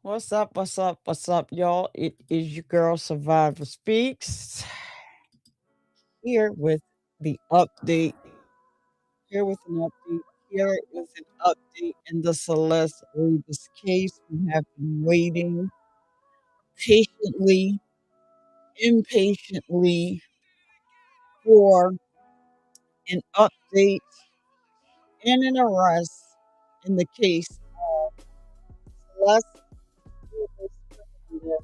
What's up? What's up? What's up, y'all? It is your girl Survivor Speaks here with the update. Here with an update. Here with an update in the Celeste Rivas case. We have been waiting patiently, impatiently for an update and an arrest in the case of Celeste Rivas Hernandez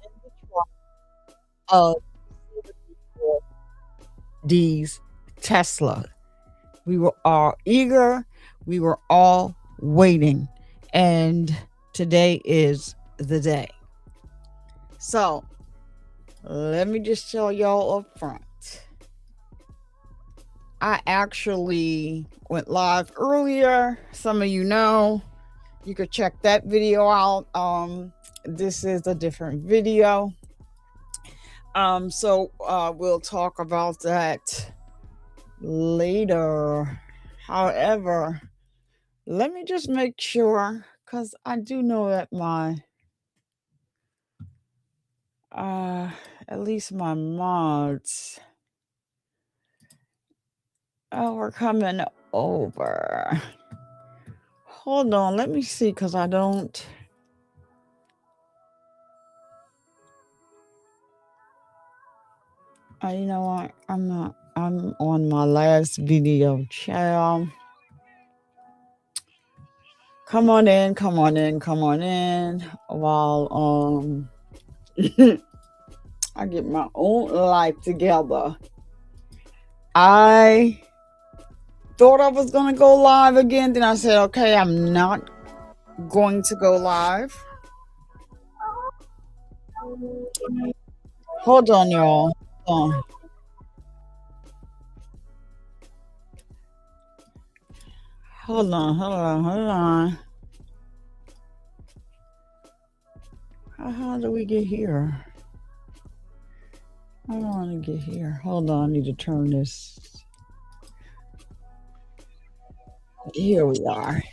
in the trial of 74D's Tesla. We were all eager. We were all waiting. And today is the day. So let me just tell y'all up front. I actually went live earlier. Some of you know. You could check that video out. This is a different video. So we'll talk about that later. However, let me just make sure, because I do know that my at least my mods we're coming over. Hold on, let me see, because I don't you know what, I'm on my last video, child. Come on in while I get my own life together. I thought I was gonna go live again, then I said, okay, I'm not going to go live. Hold on, y'all. Hold on. How do we get here? I don't want to get here. Hold on, I need to turn this. Here we are.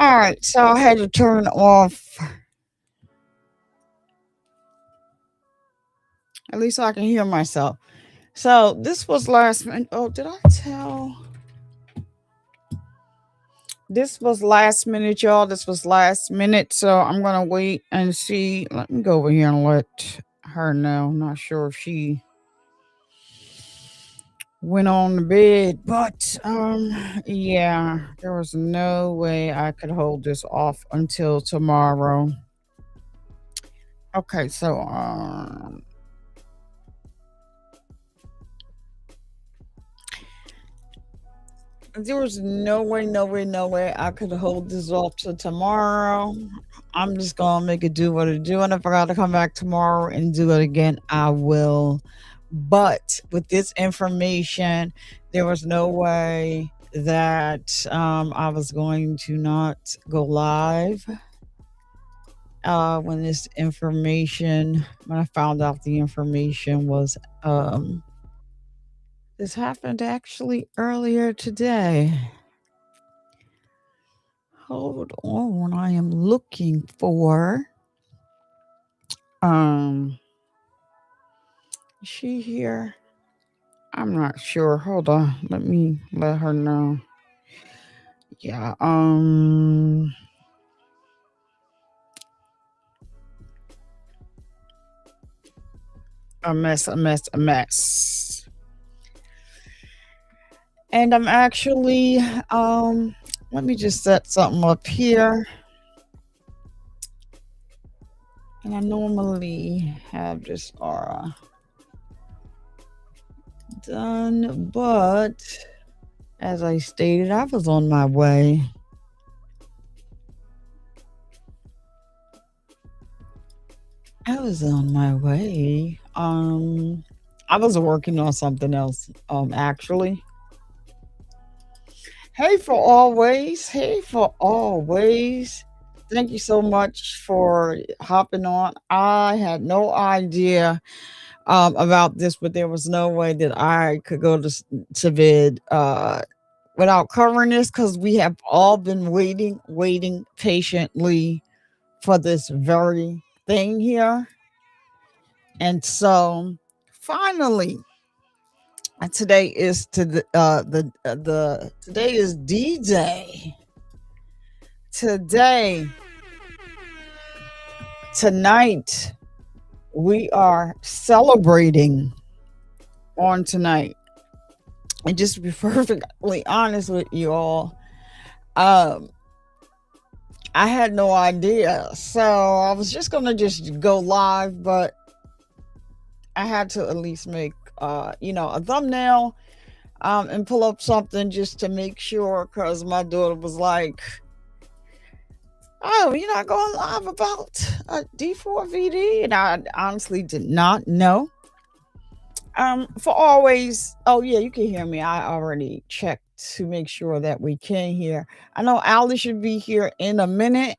All right, so I had to turn off. At least I can hear myself. So this was last minute. Oh, did I tell? This was last minute, y'all. This was last minute. So I'm going to wait and see. Let me go over here and let her know. I'm not sure if she went on the bed, but yeah, there was no way I could hold this off until tomorrow. Okay, so there was no way I could hold this off till tomorrow. I'm just gonna make it do what it do, and if I gotta come back tomorrow and do it again, I will. But with this information, there was no way that I was going to not go live. When I found out the information was this happened actually earlier today. Hold on, I am looking for is she here? I'm not sure. Hold on. Let me let her know. Yeah, a mess. And I'm actually let me just set something up here. And I normally have this aura done, but as I stated, I was on my way. I was working on something else, actually. Hey for always. Thank you so much for hopping on. I had no idea about this, but there was no way that I could go to vid without covering this because we have all been waiting patiently for this very thing here. And so finally, today is to the today is D-Day. Today, tonight, we are celebrating on tonight. And just to be perfectly honest with you all, um, I had no idea. So I was just gonna just go live, but I had to at least make a thumbnail and pull up something just to make sure because my daughter was like, "Oh, you're not going live about D4VD?" And I honestly did not know. For always, oh yeah, you can hear me. I already checked to make sure that we can hear. I know Ali should be here in a minute.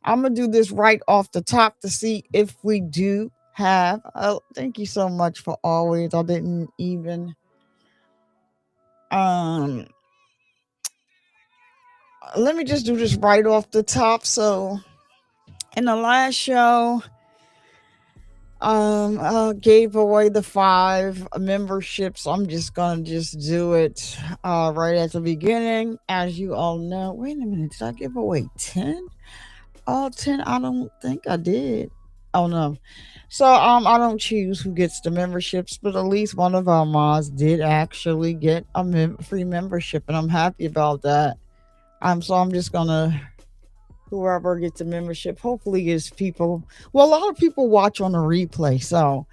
I'm gonna do this right off the top to see if we do have. Oh, thank you so much for always. I didn't even. Um, Let me just do this right off the top. So, in the last show, gave away the 5 memberships. I'm just gonna just do it right at the beginning. As you all know, wait a minute, did I give away 10? All 10? I don't think I did. Oh no. So I don't choose who gets the memberships, but at least one of our mods did actually get a free membership, and I'm happy about that. So I'm just gonna, whoever gets a membership hopefully is people, well, a lot of people watch on the replay, so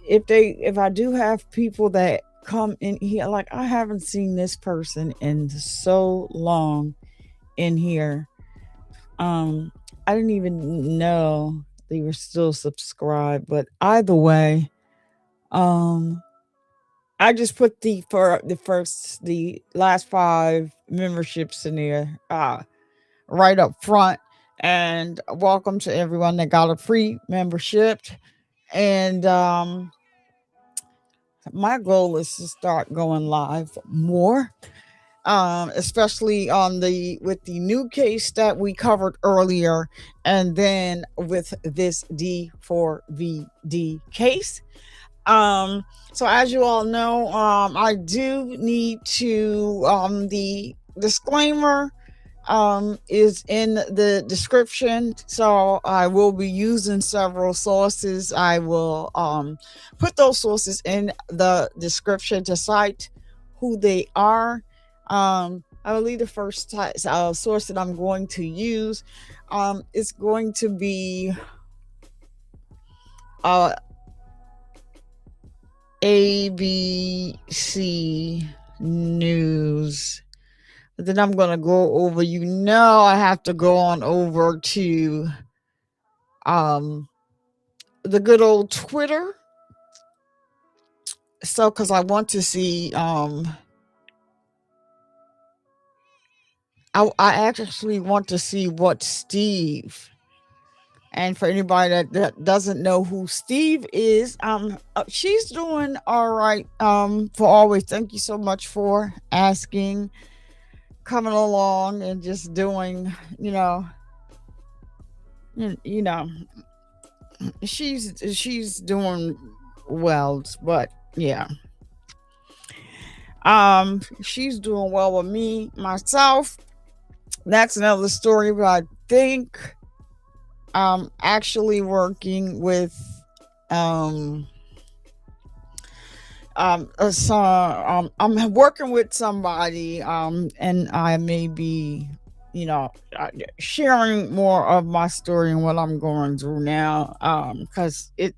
if I do have people that come in here, like I haven't seen this person in so long in here. I didn't even know they were still subscribed, but either way, um I just put the last 5 memberships in there right up front. And welcome to everyone that got a free membership. And my goal is to start going live more, especially on the with the new case that we covered earlier, and then with this D4VD case. So as you all know, I do need to the disclaimer is in the description. So I will be using several sources. I will put those sources in the description to cite who they are. I believe the first source that I'm going to use is going to be ABC News. But then I'm going to go over, I have to go on over to the good old Twitter. So, because I want to see, I actually want to see what Steve, and for anybody that doesn't know who Steve is, she's doing all right. For always, thank you so much for asking, coming along, and just doing, she's doing well, but yeah, she's doing well with me, myself. That's another story, but I think actually working with I'm working with somebody and I may be sharing more of my story and what I'm going through now because it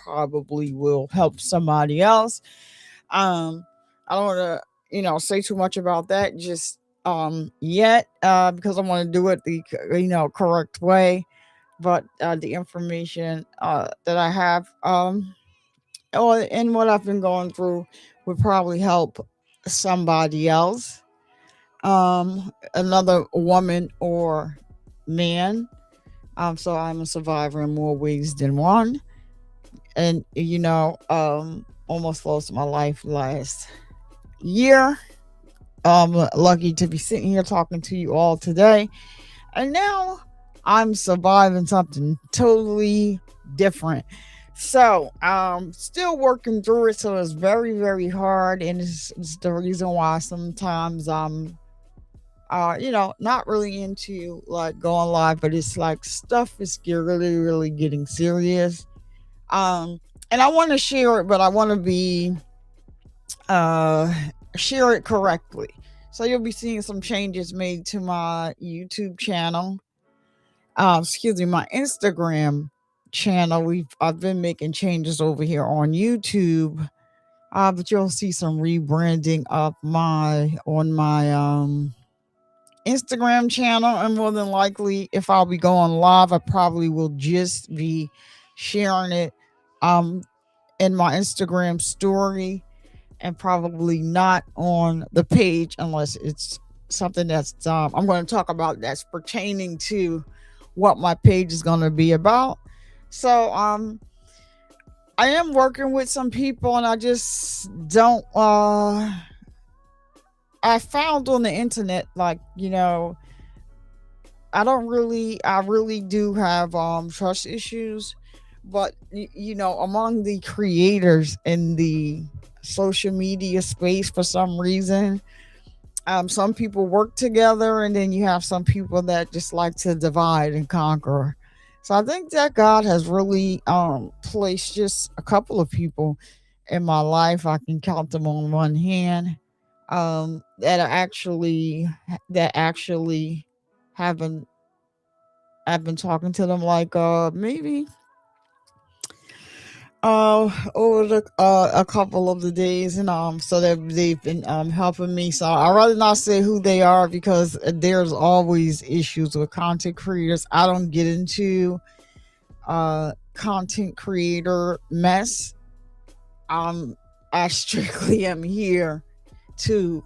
probably will help somebody else. I don't want to say too much about that just yet because I want to do it the correct way, but the information that I have and what I've been going through would probably help somebody else, another woman or man. So I'm a survivor in more ways than one, and almost lost my life last year. lucky to be sitting here talking to you all today. And now I'm surviving something totally different. So, still working through it. So it's very, very hard. And it's the reason why sometimes I'm, not really into like going live, but it's like stuff is really, really getting serious. Um, and I want to share it, but I want to be, uh, share it correctly. So you'll be seeing some changes made to my YouTube channel. Excuse me, my Instagram channel. I've been making changes over here on YouTube. But you'll see some rebranding of my Instagram channel, and more than likely, if I'll be going live, I probably will just be sharing it um in my Instagram story, and probably not on the page unless it's something that's I'm going to talk about that's pertaining to what my page is going to be about. So I am working with some people, and I just don't I found on the internet, like, I really do have trust issues, but among the creators in the social media space, for some reason, some people work together, and then you have some people that just like to divide and conquer. So I think that God has really placed just a couple of people in my life. I can count them on one hand. That actually haven't I've been talking to them like maybe over a couple of the days, and so they've been helping me. So I'd rather not say who they are, because there's always issues with content creators. I don't get into content creator mess. I strictly am here to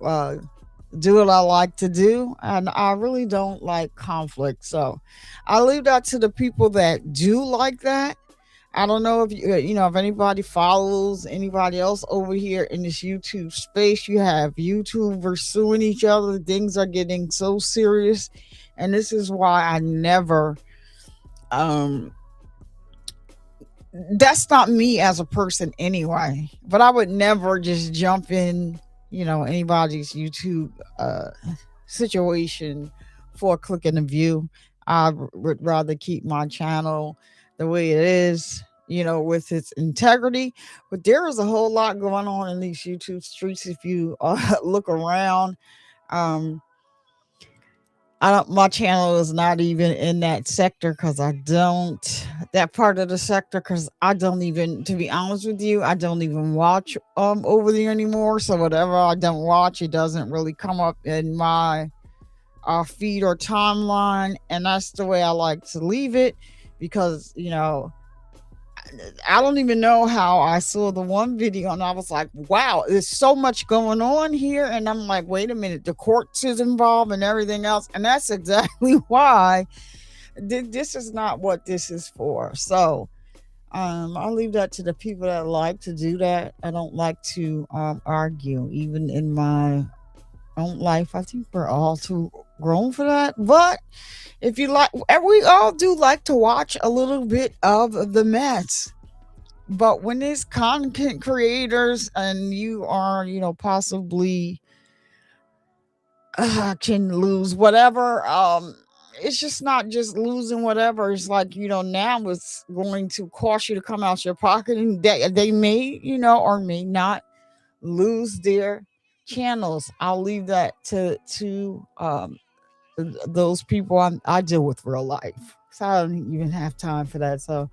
do what I like to do, and I really don't like conflict. So I leave that to the people that do like that. I don't know if if anybody follows anybody else over here in this YouTube space. You have YouTubers suing each other. Things are getting so serious, and this is why I never. Um, that's not me as a person anyway. But I would never just jump in, anybody's YouTube situation for a click and a view. Would rather keep my channel the way it is, with its integrity. But there is a whole lot going on in these YouTube streets. If you look around, um, I don't. My channel is not even in that sector, because I don't that part of the sector, because I don't even, to be honest with you, I don't even watch over there anymore. So whatever I don't watch, it doesn't really come up in my feed or timeline, and that's the way I like to leave it, because I don't even know how I saw the one video, and I was like, wow, there's so much going on here. And I'm like, wait a minute, the courts is involved and everything else. And that's exactly why this is not what this is for. So I'll leave that to the people that like to do that. I don't like to argue, even in my own life. I think we're all too grown for that. But if you like, we all do like to watch a little bit of the mess. But when it's content creators, and you are, possibly can lose whatever, it's just not just losing whatever. It's like, now it's going to cost you to come out your pocket, and they may, or may not lose their channels. I'll leave that to those people I deal with real life. So I don't even have time for that. So,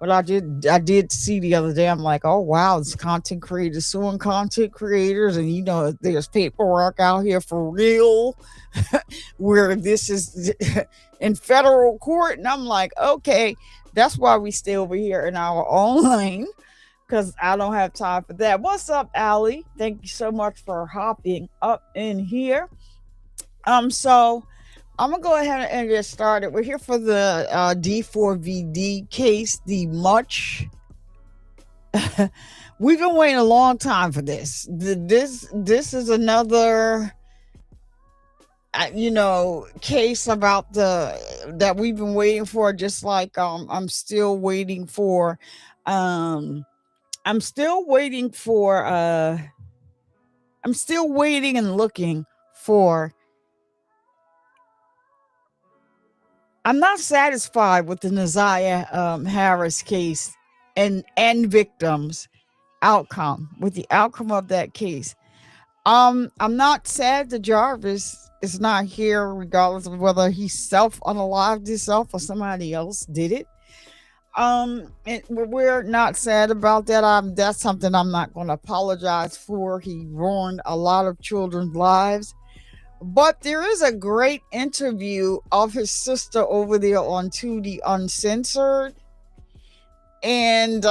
but I did see the other day. I'm like, oh wow, it's content creators suing content creators, and there's paperwork out here for real, where this is in federal court, and I'm like, okay, that's why we stay over here in our own lane, because I don't have time for that. What's up, Allie? Thank you so much for hopping up in here. So I'm gonna go ahead and get started. We're here for the D4VD case. The much we've been waiting a long time for this. This is another case about the that we've been waiting for, just like um I'm still waiting for I'm still waiting and looking for I'm not satisfied with the Naziah Harris case and victims outcome with the outcome of that case. I'm not sad that Jarvis is not here, regardless of whether he self unalived himself or somebody else did it. We're not sad about that. That's something I'm not going to apologize for. He ruined a lot of children's lives. But there is a great interview of his sister over there on 2D Uncensored, and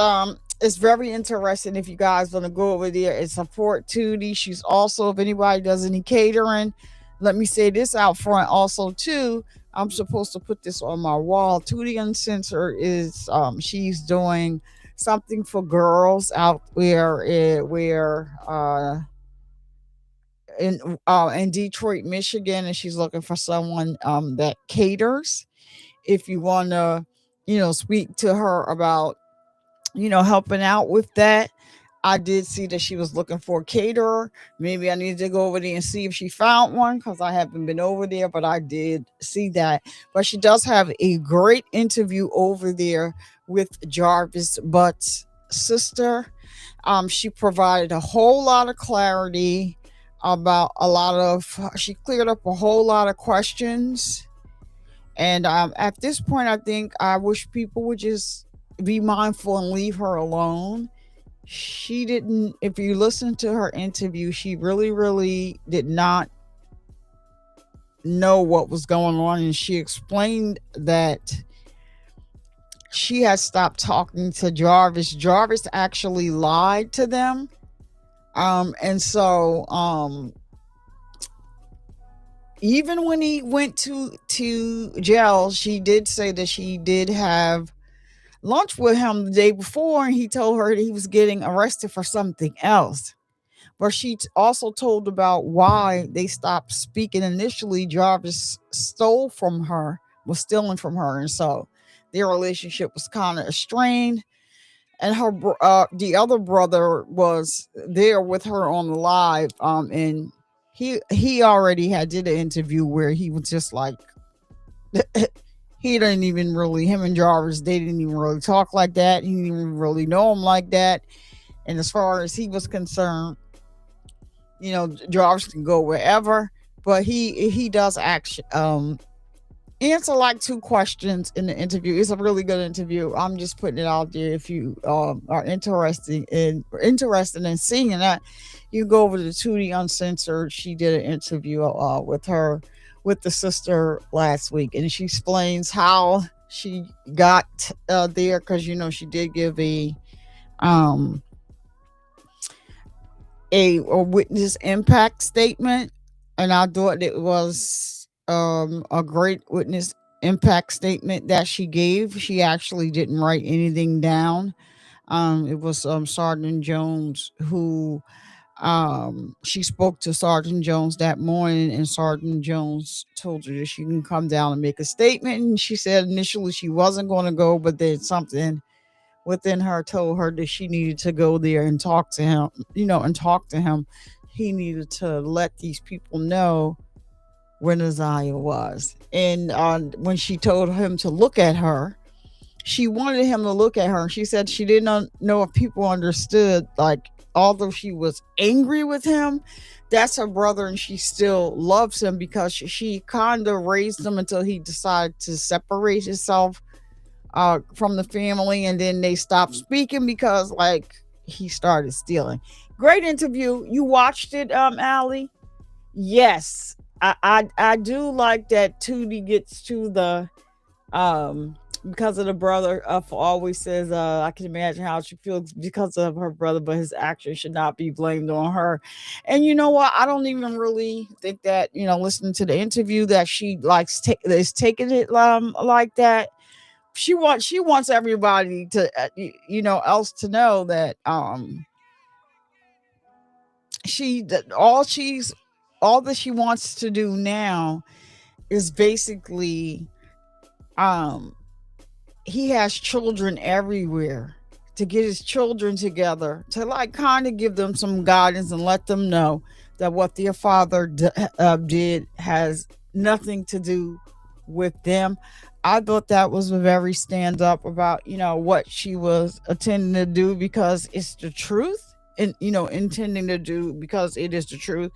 it's very interesting. If you guys want to go over there and support Tootie, she's also, if anybody does any catering, let me say this out front also too. I'm supposed to put this on my wall. Tootie Uncensored is she's doing something for girls out there in Detroit, Michigan, and she's looking for someone that caters. If you want to, speak to her about helping out with that. I did see that she was looking for a caterer. Maybe I need to go over there and see if she found one because I haven't been over there, but I did see that. But she does have a great interview over there with Jarvis Butt's sister. She provided a whole lot of clarity about she cleared up a whole lot of questions. And at this point, I think I wish people would just be mindful and leave her alone. She didn't, if you listen to her interview, she really, really did not know what was going on. And she explained that she had stopped talking to Jarvis. Jarvis actually lied to them. And so, even when he went to jail, she did say that she did have lunch with him the day before, and he told her that he was getting arrested for something else. But she also told about why they stopped speaking initially. Jarvis was stealing from her, and so their relationship was kind of strained. And the other brother was there with her on the live, and he already had did an interview where he was just like he didn't even really, him and Jarvis, they didn't even really talk like that. He didn't even really know him like that. And as far as he was concerned, Jarvis can go wherever, but he does actually answer like two questions in the interview. It's a really good interview. I'm just putting it out there. If you are interested in seeing that, you go over to Tootie Uncensored. She did an interview with the sister last week, and she explains how she got there, because she did give a witness impact statement, and I thought it was a great witness impact statement that she gave. She actually didn't write anything down. It was Sergeant Jones who she spoke to Sergeant Jones that morning, and Sergeant Jones told her that she can come down and make a statement. And she said initially she wasn't going to go, but then something within her told her that she needed to go there and talk to him, He needed to let these people know where Naziah was. And when she told him to look at her, she wanted him to look at her. And she said she didn't know if people understood, like, although she was angry with him, that's her brother and she still loves him, because she kind of raised him until he decided to separate himself from the family, and then they stopped speaking because, like, he started stealing. Great interview. You watched it, Allie? Yes. I do like that Tootie gets to the because of the brother, always says, I can imagine how she feels because of her brother, but his actions should not be blamed on her. And you know what? I don't even really think that, listening to the interview, that she is taking it like that. She wants everybody to, else to know that she that all she's all that she wants to do now is basically, um he has children everywhere, to get his children together, to like kind of give them some guidance and let them know that what their father did has nothing to do with them. I thought that was a very stand up about, what she was intending to do, because it's the truth, and intending to do because it is the truth.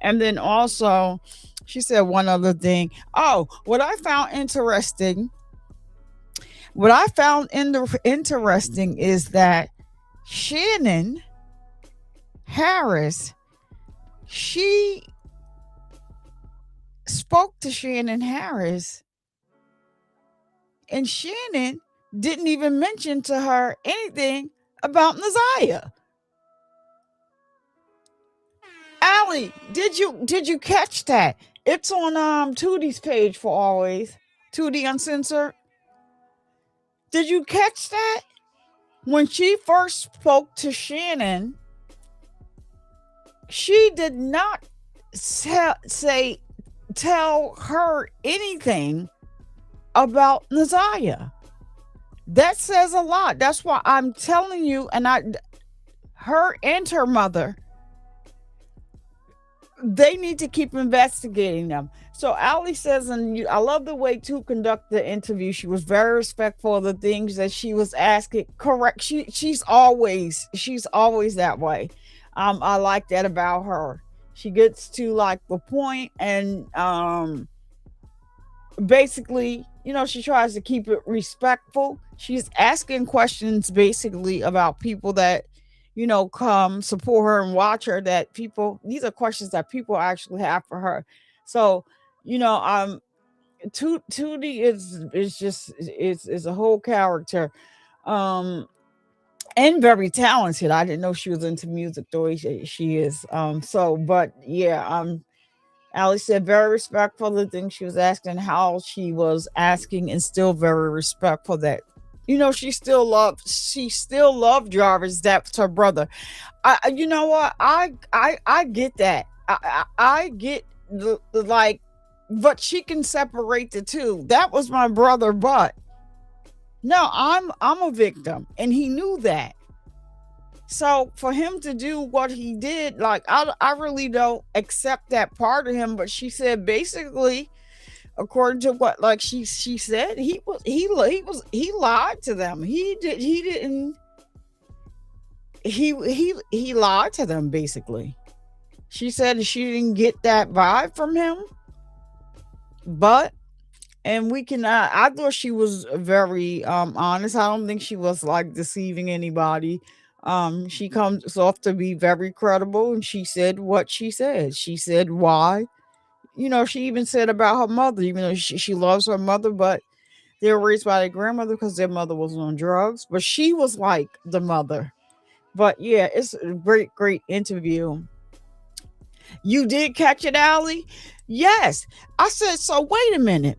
And then also she said one other thing. Oh, what I found interesting is that Shannon Harris, she spoke to Shannon Harris, and Shannon didn't even mention to her anything about Naziah. Allie, did you catch that? It's on Tootie's page for always. Tootie Uncensored. Did you catch that? When she first spoke to Shannon, she did not tell her anything about Naziah. That says a lot. That's why I'm telling you, and her and her mother, they need to keep investigating them. So Ali says, and I love the way to conduct the interview. She was very respectful of the things that she was asking. Correct. She's always that way. I like that about her. She gets to like the point, and basically, she tries to keep it respectful. She's asking questions basically about people that, come support her and watch her, these are questions that people actually have for her. So, Tootie is a whole character, and very talented. I didn't know she was into music the way she is. But yeah, Ali said very respectful of the things she was asking, how she was asking, and still very respectful that, she still loved Jarvis. That's her brother. You know what? I get that. I get the like, but she can separate the two. That was my brother, but no, I'm a victim, and he knew that. So for him to do what he did, like I really don't accept that part of him. But she said basically, according to what like she said, he lied to them. He lied to them basically. She said she didn't get that vibe from him, but and we can I thought she was very honest. I don't think she was like deceiving anybody. She comes off to be very credible, and she said what she said. She said why. She even said about her mother, even though she loves her mother, but they were raised by their grandmother because their mother was on drugs. But she was like the mother. But yeah, it's a great interview. You did catch it, Allie? Yes. I said, so wait a minute.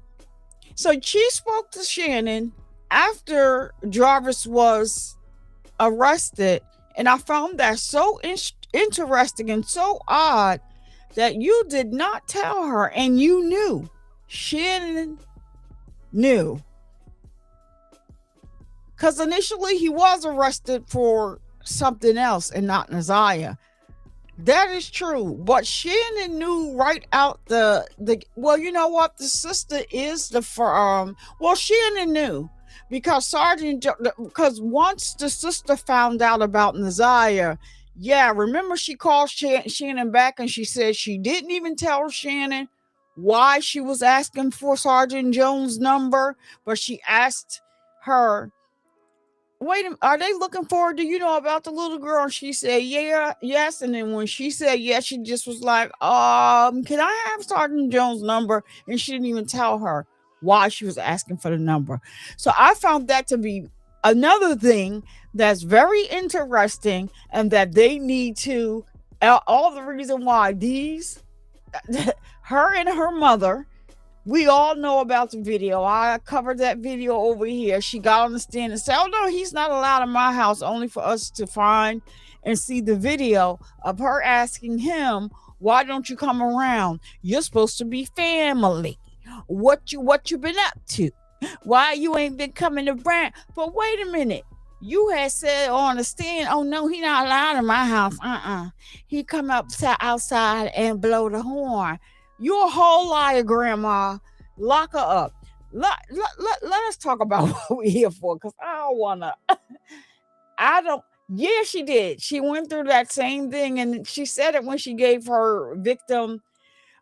So she spoke to Shannon after Jarvis was arrested, and I found that so interesting and so odd that you did not tell her, and you knew. Shannon knew. Because initially he was arrested for something else and not Naziah. That is true. But Shannon knew right out the well, you know what? The sister is the Shannon knew because because once the sister found out about Naziah, yeah, remember she called Shannon back and she said she didn't even tell Shannon why she was asking for Sergeant Jones' number, but she asked her, wait, are they looking forward to, about the little girl? And she said, yeah, yes. And then when she said yes, she just was like, can I have Sergeant Jones' number? And she didn't even tell her why she was asking for the number. So I found that to be another thing that's very interesting, and that they need to, all the reason why her and her mother, we all know about the video. I covered that video over here. She got on the stand and said, oh no, he's not allowed in my house, only for us to find and see the video of her asking him Why don't you come around? You're supposed to be family. What you been up to? Why you ain't been coming around? But wait a minute. You had said on the stand, oh no, he not allowed in my house. He come outside and blow the horn. You a whole liar, Grandma. Lock her up. Let us talk about what we're here for, because I don't wanna. I don't. Yeah, she did. She went through that same thing, and she said it when she gave her victim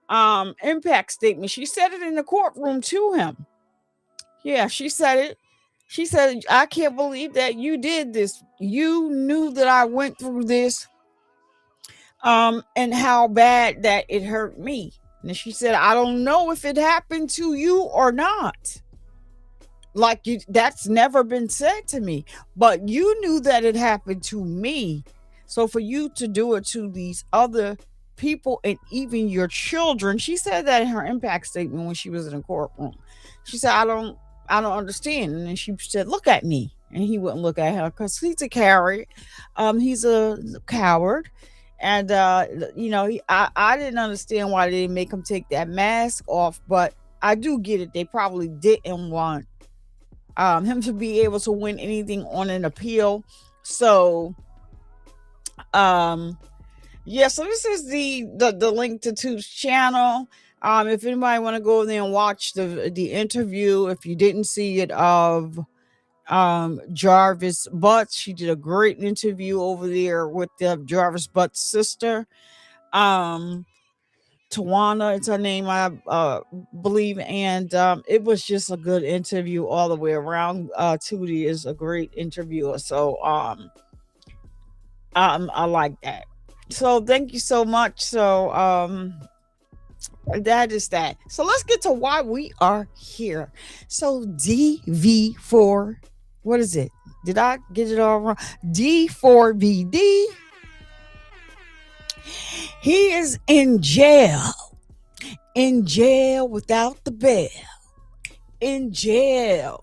impact statement. She said it in the courtroom to him. Yeah, she said it. She said, I can't believe that you did this. You knew that I went through this, and how bad that it hurt me. And she said, I don't know if it happened to you or not. Like, that's never been said to me, but you knew that it happened to me. So for you to do it to these other people and even your children, she said that in her impact statement when she was in the courtroom. She said, I don't understand. And then she said, look at me. And he wouldn't look at her because he's a coward. He's a coward. And, I didn't understand why they didn't make him take that mask off, but I do get it. They probably didn't want him to be able to win anything on an appeal. So, yeah, so this is the link to Tube's channel. If anybody want to go there and watch the interview, if you didn't see it, of Jarvis Butts, she did a great interview over there with the Jarvis Butts sister. Tawana, it's her name, I believe, and it was just a good interview all the way around. Tootie is a great interviewer, so I like that. So thank you so much. So that is that. So let's get to why we are here. So DV4, what is it? Did I get it all wrong? D4VD. He is in jail without the bail, in jail.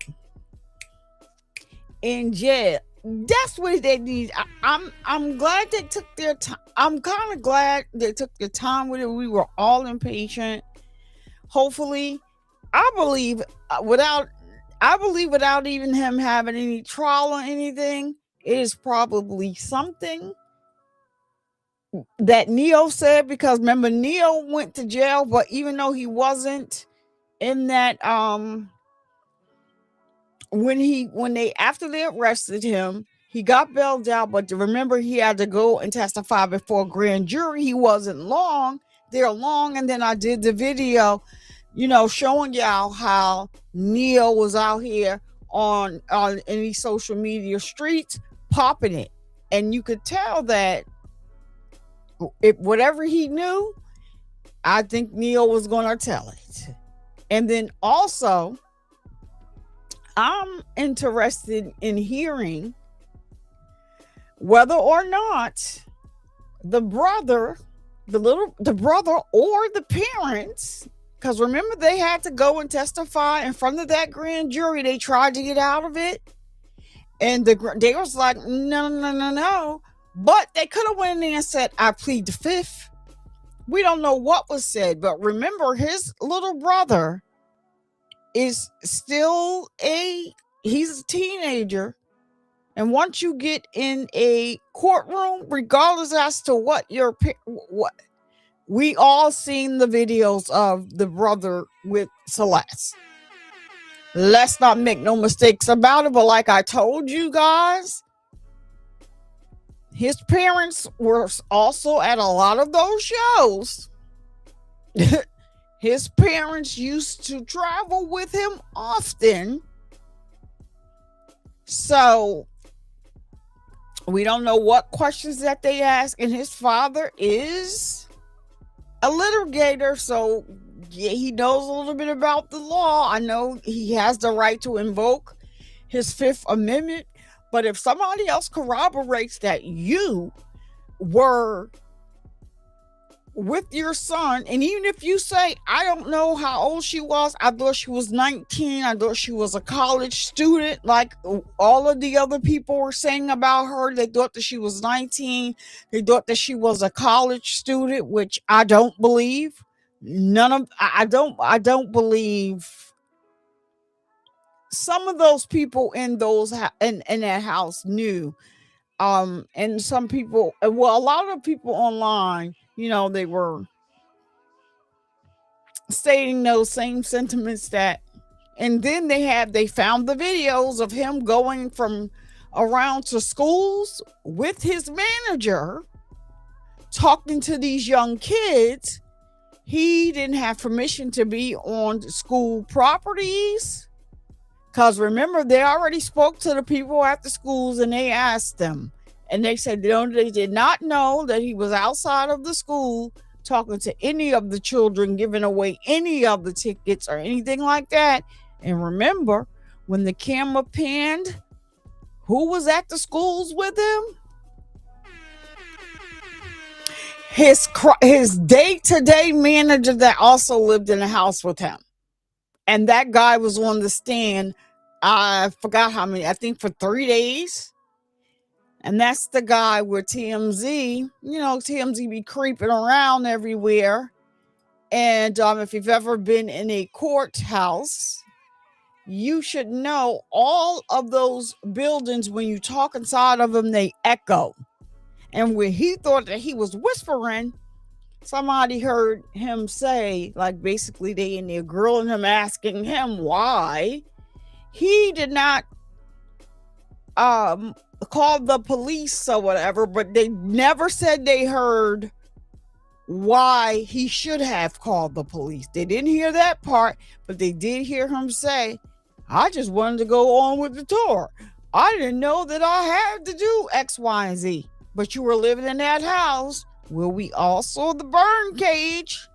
That's what they need. I'm glad they took their time. I'm kind of glad they took their time with it. We were all impatient. Hopefully, I believe without even him having any trial or anything, it is probably something that Neo said, because remember, Neo went to jail, but even though he wasn't in that, after they arrested him, he got bailed out, but remember, he had to go and testify before a grand jury. He wasn't there long, and then I did the video, showing y'all how Neo was out here on any social media streets popping it, and you could tell that if whatever he knew, I think Neo was going to tell it. And then also, I'm interested in hearing whether or not the brother or the parents, because remember, they had to go and testify in front of that grand jury. They tried to get out of it, and they was like, no. But they could have went in there and said, I plead the fifth. We don't know what was said, but remember, his little brother is still he's a teenager. And once you get in a courtroom, regardless as to what we all seen the videos of the brother with Celeste. Let's not make no mistakes about it. But like I told you guys, his parents were also at a lot of those shows. His parents used to travel with him often. So we don't know what questions that they ask. And his father is a litigator. So yeah, he knows a little bit about the law. I know he has the right to invoke his Fifth Amendment. But if somebody else corroborates that you were with your son. And even if you say, I don't know how old she was, I thought she was 19, I thought she was a college student, like all of the other people were saying about her. They thought that she was 19, they thought that she was a college student, which I don't believe. None of I don't believe. Some of those people in in that house knew, and some people, well, a lot of people online, they were stating those same sentiments. That And then they found the videos of him going from around to schools with his manager, talking to these young kids. He didn't have permission to be on school properties, because remember, they already spoke to the people at the schools and they asked them. And they said they did not know that he was outside of the school talking to any of the children, giving away any of the tickets or anything like that. And remember, when the camera panned, who was at the schools with him? His day-to-day manager that also lived in the house with him. And that guy was on the stand, I forgot how many, I think for 3 days. And that's the guy where TMZ be creeping around everywhere. And if you've ever been in a courthouse, you should know all of those buildings, when you talk inside of them, they echo. And when he thought that he was whispering, somebody heard him say, like, basically they in there grilling him, asking him why he did not call the police or whatever, but they never said they heard why he should have called the police. They didn't hear that part, but they did hear him say, I just wanted to go on with the tour. I didn't know that I had to do X, Y, and Z. But you were living in that house where we all saw the burn cage.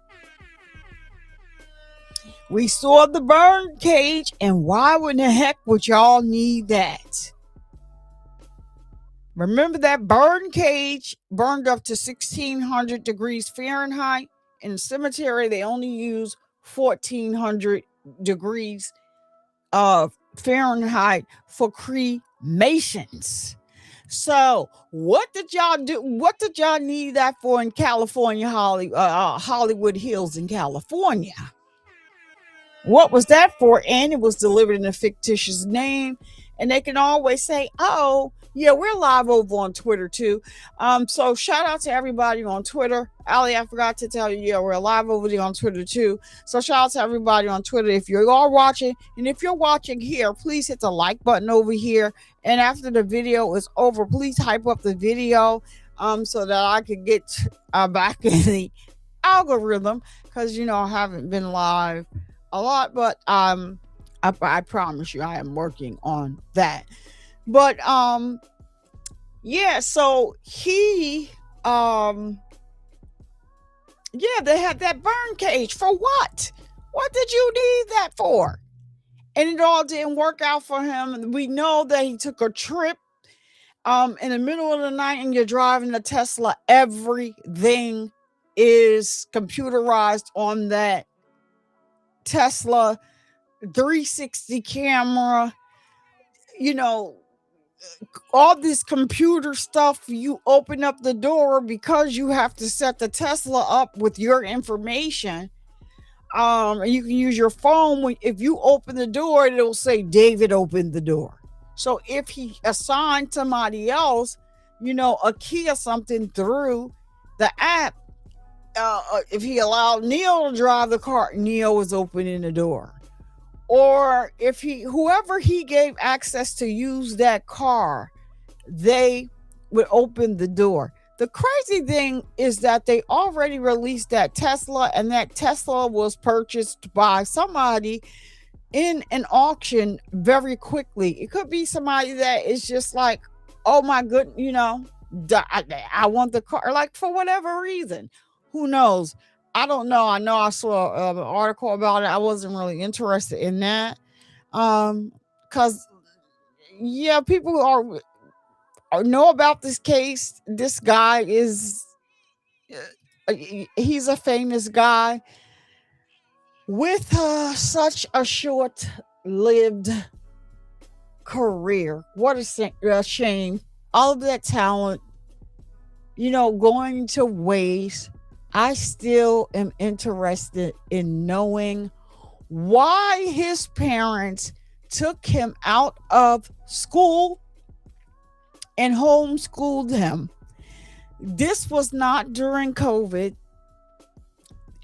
We saw the burn cage, and why in the heck would y'all need that? Remember that burn cage burned up to 1600 degrees Fahrenheit. In the cemetery, they only use 1400 degrees Fahrenheit for cremations. So what did y'all do? What did y'all need that for in California, Hollywood Hills in California? What was that for? And it was delivered in a fictitious name. And they can always say, oh, yeah, we're live over on Twitter too. So shout out to everybody on Twitter. Ali, I forgot to tell you, yeah, we're live over there on Twitter too. So shout out to everybody on Twitter. If you're all watching, and if you're watching here, please hit the like button over here. And after the video is over, please hype up the video so that I can get back in the algorithm. Because, I haven't been live a lot, but I promise you I am working on that. But yeah, so he they had that burn cage for what? What did you need that for? And it all didn't work out for him. We know that he took a trip in the middle of the night, and you're driving a Tesla. Everything is computerized on that Tesla 360 camera, all this computer stuff. You open up the door because you have to set the Tesla up with your information. And you can use your phone. If you open the door, it'll say David opened the door. So if he assigned somebody else, a key or something through the app, if he allowed Neil to drive the car, Neil was opening the door. Or if whoever he gave access to use that car, they would open the door. The crazy thing is that they already released that Tesla, and that Tesla was purchased by somebody in an auction very quickly. It could be somebody that is just like, oh my goodness, I want the car, like for whatever reason. Who knows? I don't know. I know I saw an article about it. I wasn't really interested in that. Because, yeah, people know about this case. This guy is he's a famous guy with such a short lived career. What a shame. All of that talent, going to waste. I still am interested in knowing why his parents took him out of school and homeschooled him. This was not during COVID.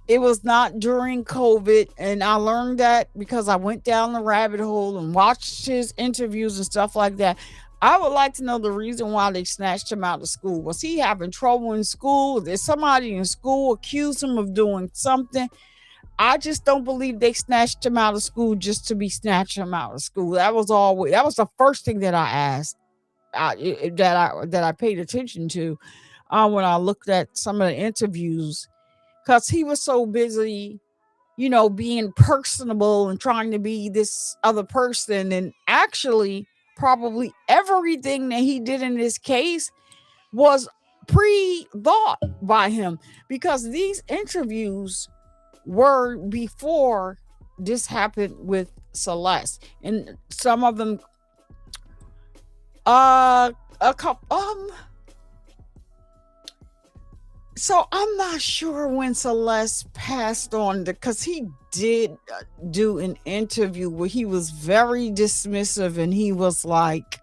It was not during COVID. And I learned that because I went down the rabbit hole and watched his interviews and stuff like that. I would like to know the reason why they snatched him out of school. Was he having trouble in school? Did somebody in school accuse him of doing something? I just don't believe they snatched him out of school just to be snatching him out of school. That was the first thing that I asked, that I paid attention to when I looked at some of the interviews, because he was so busy, being personable and trying to be this other person. And actually, probably everything that he did in this case was pre-thought by him, because these interviews were before this happened with Celeste, and some of them, a couple, so I'm not sure when Celeste passed on, because he did do an interview where he was very dismissive, and he was like,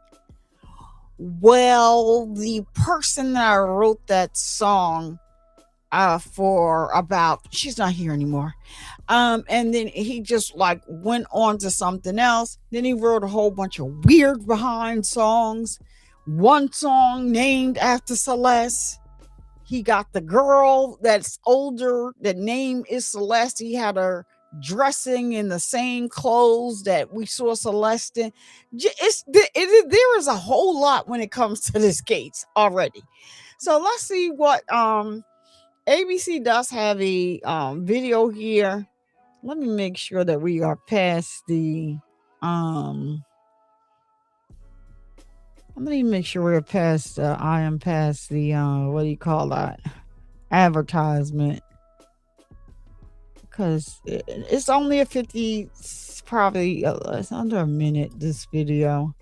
well, the person that I wrote that song for about, she's not here anymore. And then he just like went on to something else. Then he wrote a whole bunch of weird behind songs. One song named after Celeste. He got the girl that's older, that name is Celeste. He had her dressing in the same clothes that we saw Celeste in. There is a whole lot when it comes to this case already. So let's see what ABC does have a video here. Let me make sure that we are past the let me make sure we're past I am past the what do you call that, advertisement, because it's only a 50, probably it's under a minute, this video,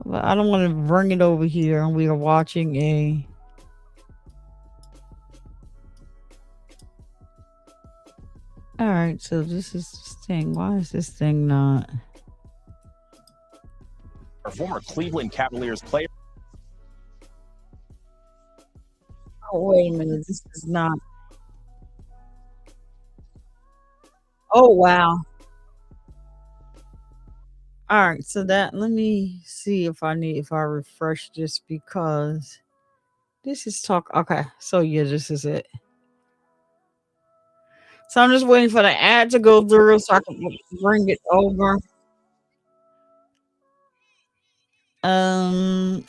but I don't want to bring it over here. We are watching a all right, so this is this thing. Why is this thing not? Our former Cleveland Cavaliers player. Oh, wait a minute. This is not. Oh, wow. All right, so that, let me see if I refresh this, because this is talk. Okay, so yeah, this is it. So I'm just waiting for the ad to go through so I can bring it over. Um,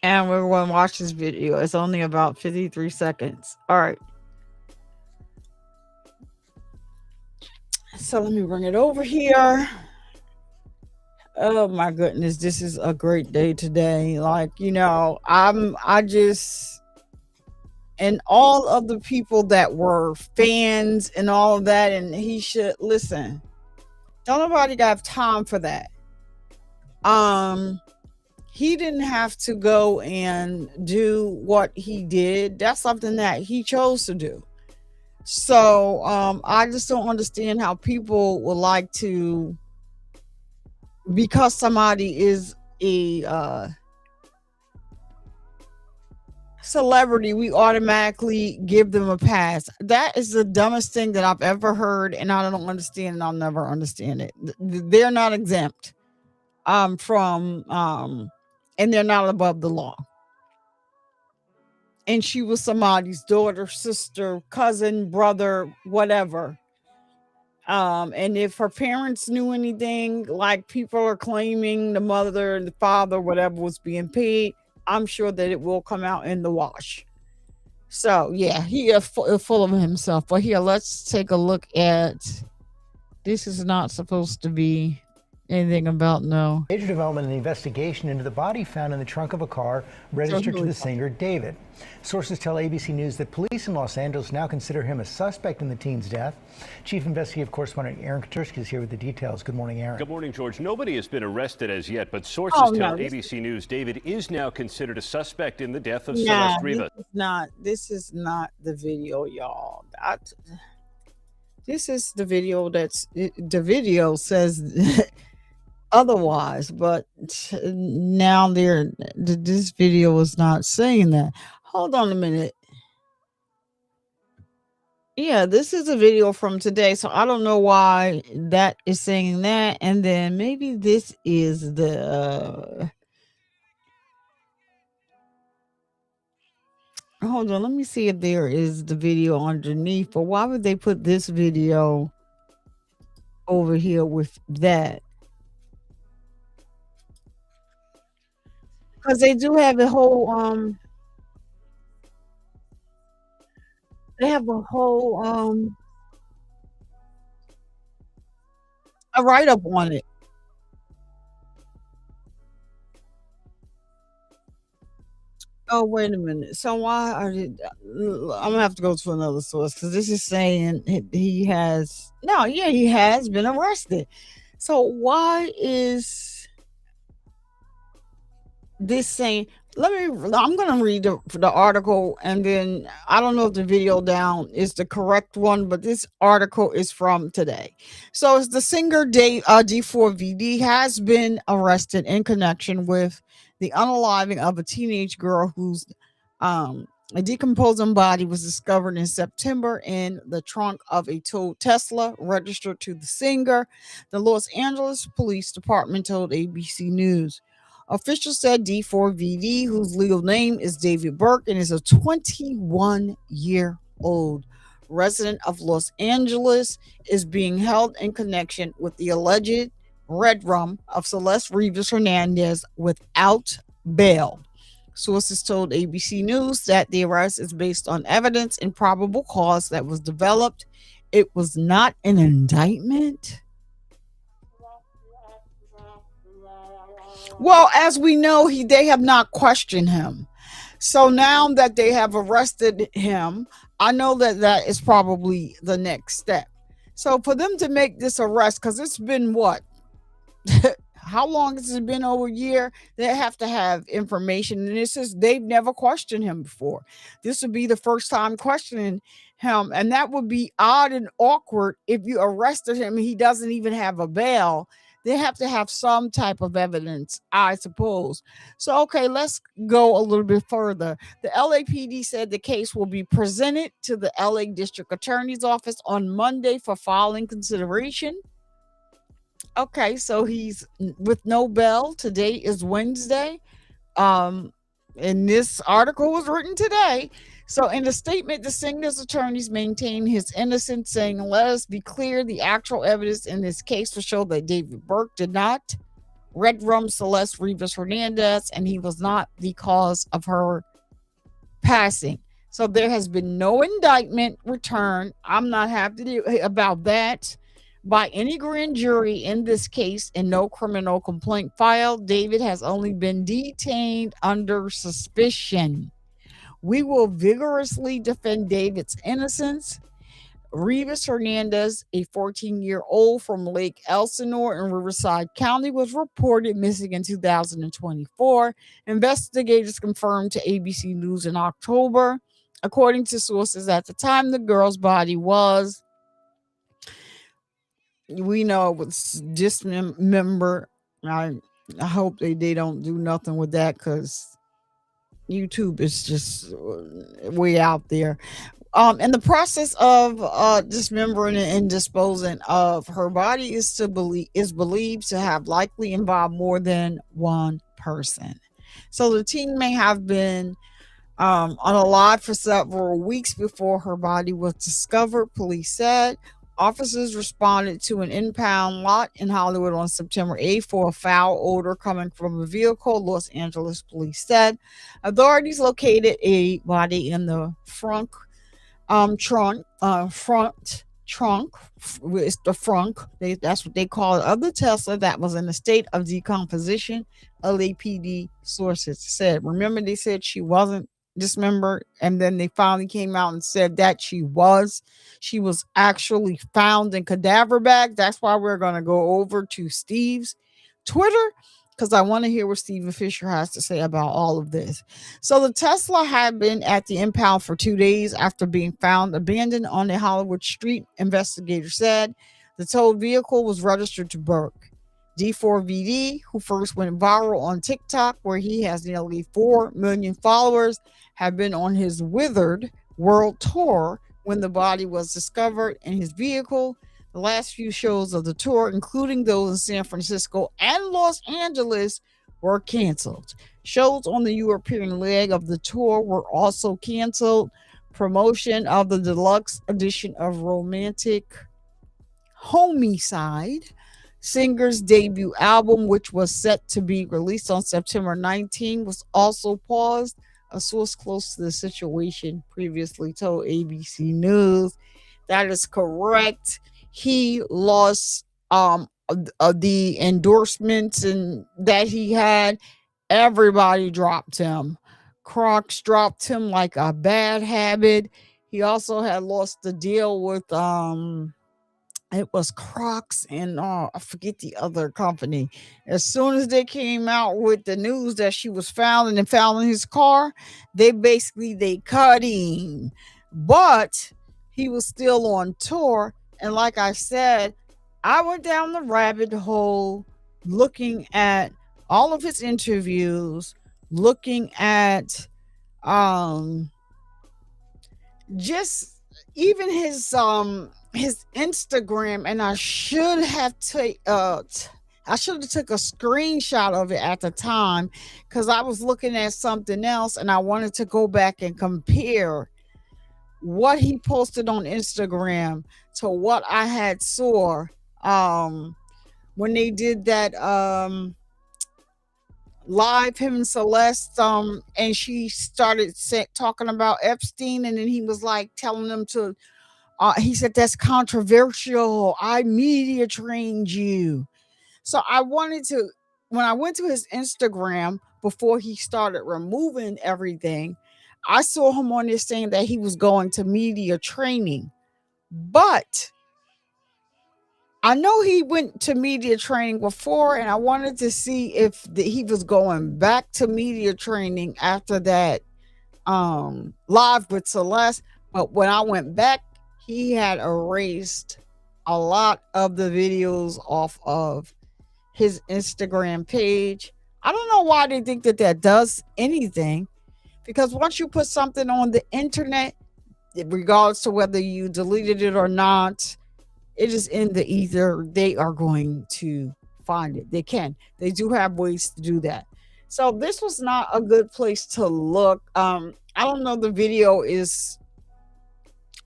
and we're going to watch this video. It's only about 53 seconds. All right. So let me bring it over here. Oh my goodness, this is a great day today. Like, I just, and all of the people that were fans and all of that, and he should listen. Don't nobody got time for that. He didn't have to go and do what he did. That's something that he chose to do. So I just don't understand how people would like to, because somebody is a celebrity, we automatically give them a pass. That is the dumbest thing that I've ever heard, and I don't understand, and I'll never understand it. They're not exempt from and they're not above the law. And she was somebody's daughter, sister, cousin, brother, whatever. And if her parents knew anything, like people are claiming the mother and the father, whatever was being paid, I'm sure that it will come out in the wash. So yeah, he is full of himself. But here, let's take a look at. This is not supposed to be. anything about no. Major development in the investigation into the body found in the trunk of a car registered to the singer David. Sources tell ABC News that police in Los Angeles now consider him a suspect in the teen's death. Chief Investigative Correspondent Aaron Katursky is here with the details. Good morning, Aaron. Good morning, George. Nobody has been arrested as yet, but sources tell ABC News David is now considered a suspect in the death of Celeste Rivas. This is not the video, y'all. This is the video the video says otherwise, but now this video is not saying that. Hold on a minute. Yeah, this is a video from today, so I don't know why that is saying that. And then maybe this is the hold on, let me see if there is the video underneath. But why would they put this video over here with that? Because they do have a whole they have a whole a write-up on it. Oh, wait a minute. So why are they, I'm gonna have to go to another source because this is saying he has he has been arrested. So why is this saying, I'm gonna read the article, and then I don't know if the video down is the correct one, but this article is from today. So it's the singer D4VD has been arrested in connection with the unaliving of a teenage girl whose a decomposing body was discovered in September in the trunk of a towed Tesla registered to the singer. The Los Angeles Police Department told ABC News. Officials said D4VD, whose legal name is David Burke and is a 21-year-old resident of Los Angeles, is being held in connection with the alleged red rum of Celeste Rivas Hernandez without bail. Sources told ABC News that the arrest is based on evidence and probable cause that was developed. It was not an indictment. Well, as we know, they have not questioned him. So now that they have arrested him, I know that is probably the next step. So for them to make this arrest, because it's been what? How long has it been? Over a year? They have to have information. And this is, they've never questioned him before. This would be the first time questioning him. And that would be odd and awkward if you arrested him and he doesn't even have a bail. They have to have some type of evidence, I suppose. So, okay, let's go a little bit further. The LAPD said the case will be presented to the LA District Attorney's Office on Monday for filing consideration. Okay, so he's with no bail. Today is Wednesday. And this article was written today. So in the statement, the singer's attorneys maintain his innocence, saying, let us be clear, the actual evidence in this case will show that David Burke did not red rum Celeste Rivas Hernandez, and he was not the cause of her passing. So there has been no indictment returned. I'm not happy about that by any grand jury in this case, and no criminal complaint filed. David has only been detained under suspicion. We will vigorously defend David's innocence. Rivas Hernandez, a 14-year-old from Lake Elsinore in Riverside County, was reported missing in 2024. Investigators confirmed to ABC News in October. According to sources at the time, the girl's body was, we know it was dismembered. I hope they don't do nothing with that, because YouTube is just way out there. And the process of dismembering and disposing of her body is believed to have likely involved more than one person. So the teen may have been unalive for several weeks before her body was discovered, police said. Officers responded to an impound lot in Hollywood on September 8th for a foul odor coming from a vehicle, Los Angeles police said. Authorities located a body in the front trunk. It's the frunk. That's what they call it, of the Tesla that was in a state of decomposition. LAPD sources said. Remember, they said she wasn't dismembered, and then they finally came out and said that she was. She was actually found in cadaver bags. That's why we're going to go over to Steve's Twitter, because I want to hear what Steven Fisher has to say about all of this. So the Tesla had been at the impound for 2 days after being found abandoned on a Hollywood street. Investigators said the towed vehicle was registered to Burke. D4VD, who first went viral on TikTok, where he has nearly 4 million followers, had been on his Withered World Tour when the body was discovered in his vehicle. The last few shows of the tour, including those in San Francisco and Los Angeles, were canceled. Shows on the European leg of the tour were also canceled. Promotion of the deluxe edition of Romantic Homicide, singer's debut album, which was set to be released on September 19, was also paused. A source close to the situation previously told ABC News. That is correct. He lost the endorsements and that he had. Everybody dropped him. Crocs dropped him like a bad habit. He also had lost the deal with it was Crocs and I forget the other company. As soon as they came out with the news that she was found and found in his car, they cut him. But he was still on tour. And like I said, I went down the rabbit hole looking at all of his interviews, looking at just even his Instagram, and I should have took a screenshot of it at the time, because I was looking at something else and I wanted to go back and compare what he posted on Instagram to what I had saw when they did that live, him and Celeste, and she started talking about Epstein, and then he was like telling them to he said, that's controversial, I media trained you. So I wanted to, when I went to his Instagram before he started removing everything, I saw him on there saying that he was going to media training. But I know he went to media training before, and I wanted to see if he was going back to media training after that live with Celeste. But when I went back, he had erased a lot of the videos off of his Instagram page. I don't know why they think that does anything, because once you put something on the internet, regardless to whether you deleted it or not, it is in the ether. They are going to find it. They do have ways to do that. So this was not a good place to look. I don't know, the video is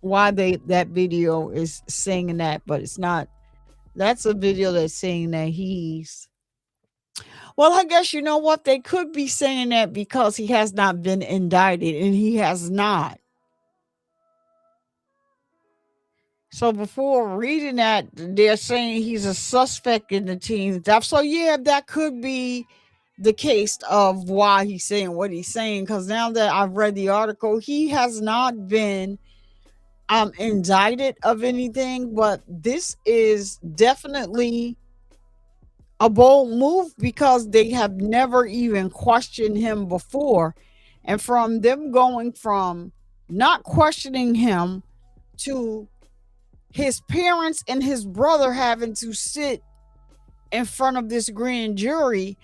why that video is saying that, but it's not. That's a video that's saying that well, I guess you know what, they could be saying that because he has not been indicted, and he has not. So before reading that, they're saying he's a suspect in the teen death. So yeah, that could be the case of why he's saying what he's saying, because now that I've read the article, he has not been indicted of anything, but this is definitely a bold move because they have never even questioned him before. And from them going from not questioning him to his parents and his brother having to sit in front of this grand jury,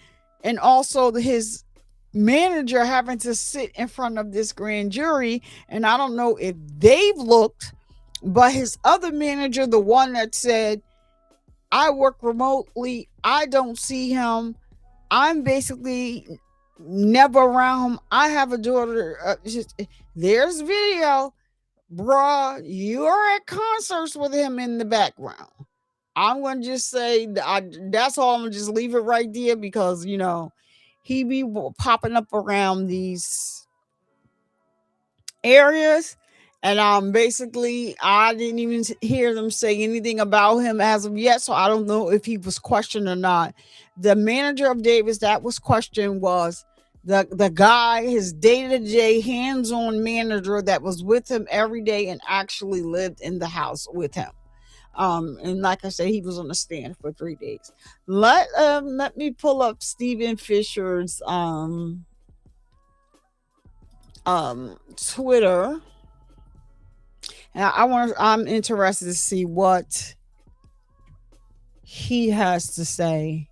and also his manager having to sit in front of this grand jury. And I don't know if they've looked, but his other manager, the one that said, I work remotely, I don't see him, I'm basically never around him, I have a daughter, there's video, bruh, you're at concerts with him in the background. I'm going to just say, that's all. I'm going to just leave it right there, because, he be popping up around these areas, And basically, I didn't even hear them say anything about him as of yet, so I don't know if he was questioned or not. The manager of Davis that was questioned was the guy, his day-to-day hands-on manager that was with him every day and actually lived in the house with him. And like I said, he was on the stand for 3 days. Let me pull up Stephen Fisher's Twitter. And I'm interested to see what he has to say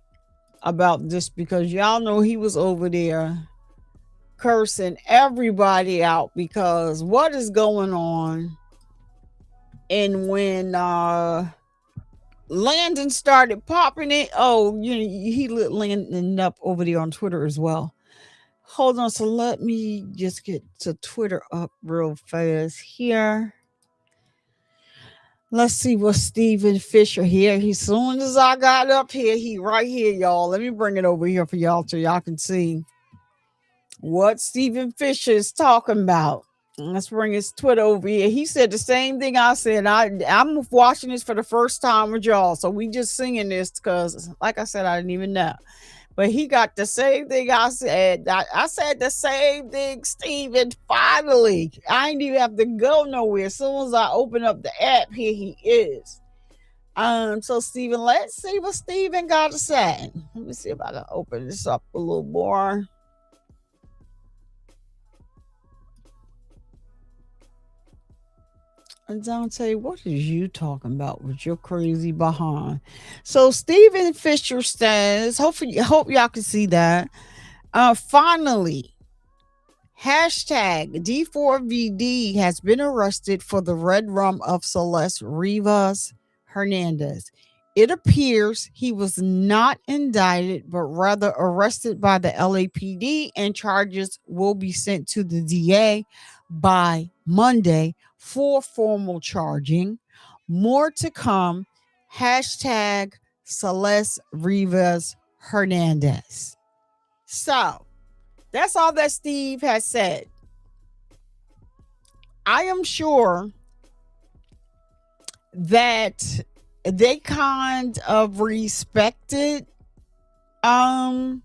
about this, because y'all know he was over there cursing everybody out because what is going on. And when Landon started popping it, he lit Landon up over there on Twitter as well. Hold on, so let me just get to Twitter up real fast here. Let's see what Stephen Fisher here. As soon as I got up here, he right here, y'all. Let me bring it over here for y'all so y'all can see what Stephen Fisher is talking about. Let's bring his Twitter over here. He said the same thing I said. I'm watching this for the first time with y'all, so we just singing this because, like I said, I didn't even know. But he got the same thing I said. I said the same thing, Steven. Finally, I ain't even have to go nowhere. As soon as I open up the app, here he is. So Steven, let's see what Steven got to say. Let me see if I can open this up a little more. And Dante, what is you talking about with your crazy behind? So Stephen Fisher says, hope y'all can see that. Finally, hashtag D4VD has been arrested for the red rum of Celeste Rivas Hernandez. It appears he was not indicted, but rather arrested by the LAPD, and charges will be sent to the DA by Monday for formal charging. More to come. Hashtag Celeste Rivas Hernandez. So that's all that Steve has said. I am sure that they kind of respected, even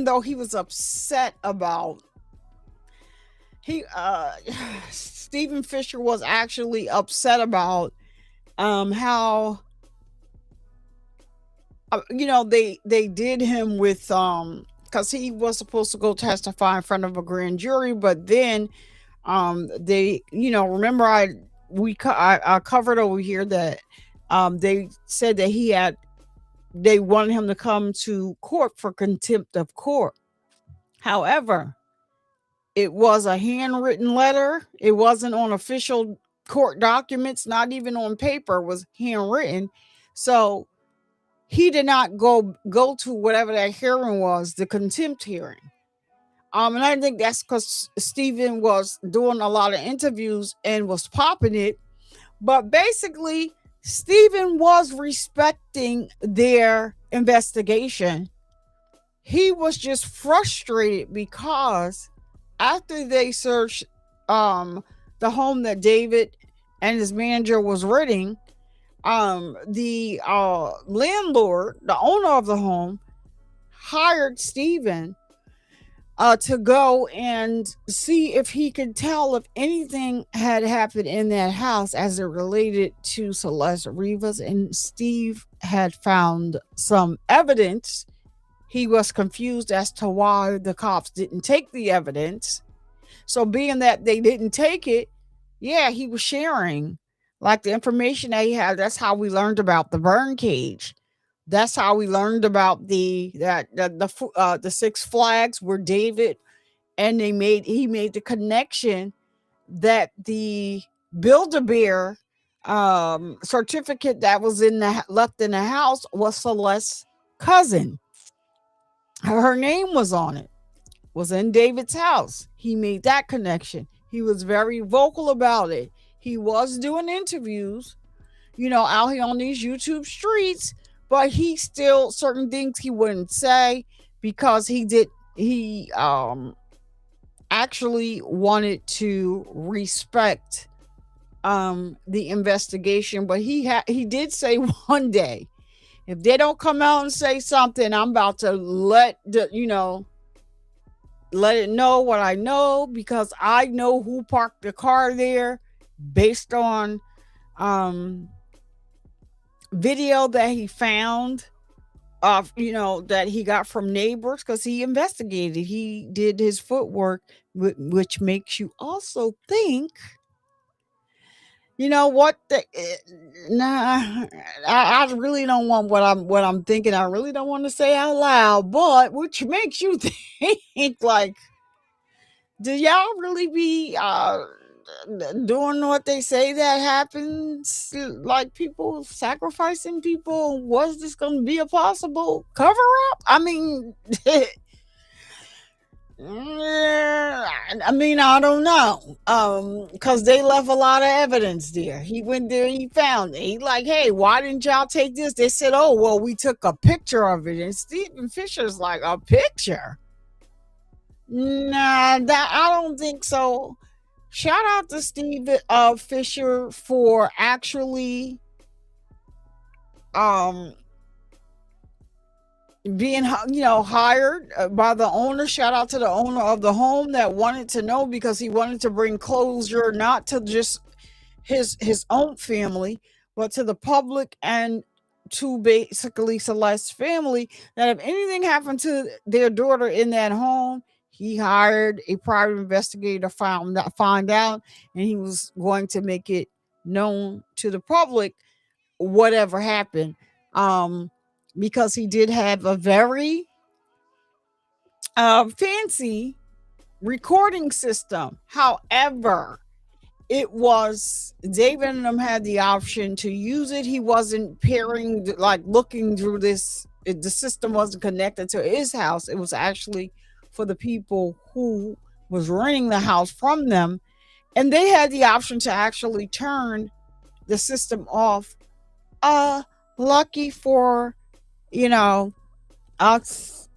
though he was upset about, Stephen Fisher was actually upset about how they did him with because he was supposed to go testify in front of a grand jury, but then they remember I covered over here that they said that they wanted him to come to court for contempt of court. However, it was a handwritten letter. It wasn't on official court documents, not even on paper. It was handwritten. So he did not go to whatever that hearing was, the contempt hearing. And I think that's because Stephen was doing a lot of interviews and was popping it. But basically, Stephen was respecting their investigation. He was just frustrated because after they searched the home that David and his manager was renting, the landlord, the owner of the home, hired Stephen to go and see if he could tell if anything had happened in that house as it related to Celeste Rivas. And Steve had found some evidence. He was confused as to why the cops didn't take the evidence. So being that they didn't take it, he was sharing like the information that he had. That's how we learned about the burn cage. That's how we learned about the Six Flags where David and he made the connection that the Build-A-Bear certificate that was left in the house was Celeste's cousin. Her name was on it, was in David's house. He made that connection. He was very vocal about it. He was doing interviews, out here on these YouTube streets, but he still, certain things he wouldn't say because he actually wanted to respect the investigation, but he did say one day, if they don't come out and say something, I'm about to let it know what I know, because I know who parked the car there based on video that he found of that he got from neighbors, because he investigated, he did his footwork, which makes you also think, what nah, I really don't want what I'm thinking. I really don't want to say out loud, but which makes you think, like, do y'all really be doing what they say that happens? Like, people sacrificing people? Was this going to be a possible cover up? I mean, I don't know. Because they left a lot of evidence there. He went there, he found it. He like, hey, why didn't y'all take this? They said, oh, well, we took a picture of it. And Stephen Fisher's like, a picture? Nah, that I don't think so. Shout out to Steve Fisher for actually being hired by the owner. Shout out to the owner of the home that wanted to know, because he wanted to bring closure not to just his own family, but to the public and to basically Celeste's family, that if anything happened to their daughter in that home, he hired a private investigator to find out, and he was going to make it known to the public whatever happened. Because he did have a very fancy recording system. However, it was David and them had the option to use it. He wasn't looking through this. The system wasn't connected to his house. It was actually for the people who was renting the house from them, and they had the option to actually turn the system off. Lucky for us,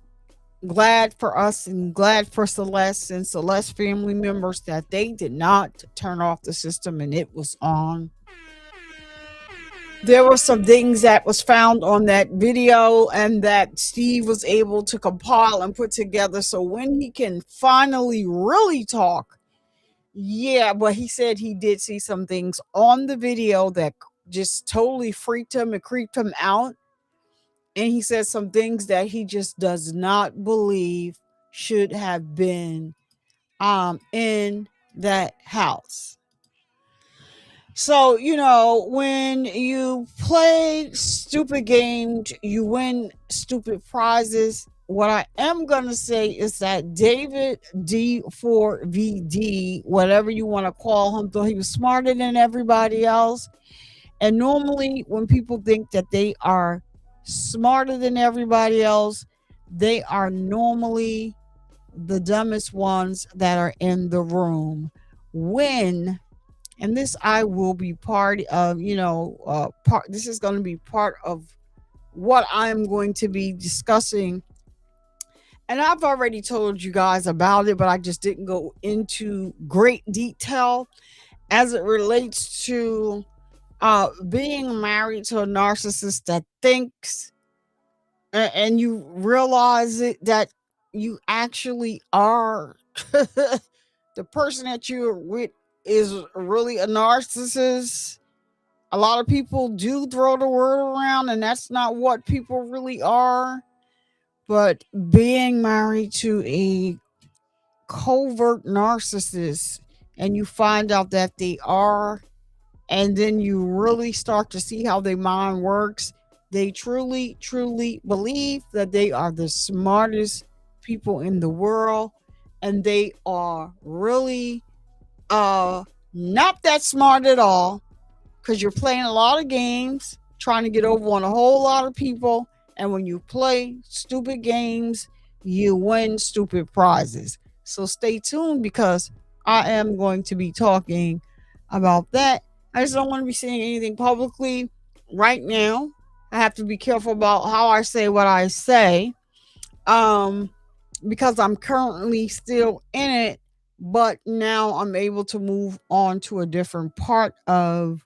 glad for us and glad for Celeste and Celeste family members that they did not turn off the system and it was on. There were some things that was found on that video and that Steve was able to compile and put together. So when he can finally really talk, but he said he did see some things on the video that just totally freaked him and creeped him out. And he said some things that he just does not believe should have been in that house. So, when you play stupid games, you win stupid prizes. What I am going to say is that David D4VD, whatever you want to call him, though he was smarter than everybody else. And normally when people think that they are smarter than everybody else, they are normally the dumbest ones that are in the room. And this I will be part of, this is going to be part of what I'm going to be discussing. And I've already told you guys about it, but I just didn't go into great detail as it relates to being married to a narcissist that thinks, and you realize that you actually are the person that you're with is really a narcissist. A lot of people do throw the word around, and that's not what people really are. But being married to a covert narcissist, and you find out that they are, and then you really start to see how their mind works. They truly, truly believe that they are the smartest people in the world, and they are really not that smart at all, because you're playing a lot of games, trying to get over on a whole lot of people, and when you play stupid games, you win stupid prizes. So stay tuned, because I am going to be talking about that. I just don't want to be saying anything publicly right now. I have to be careful about how I say what I say, because I'm currently still in it but now I'm able to move on to a different part of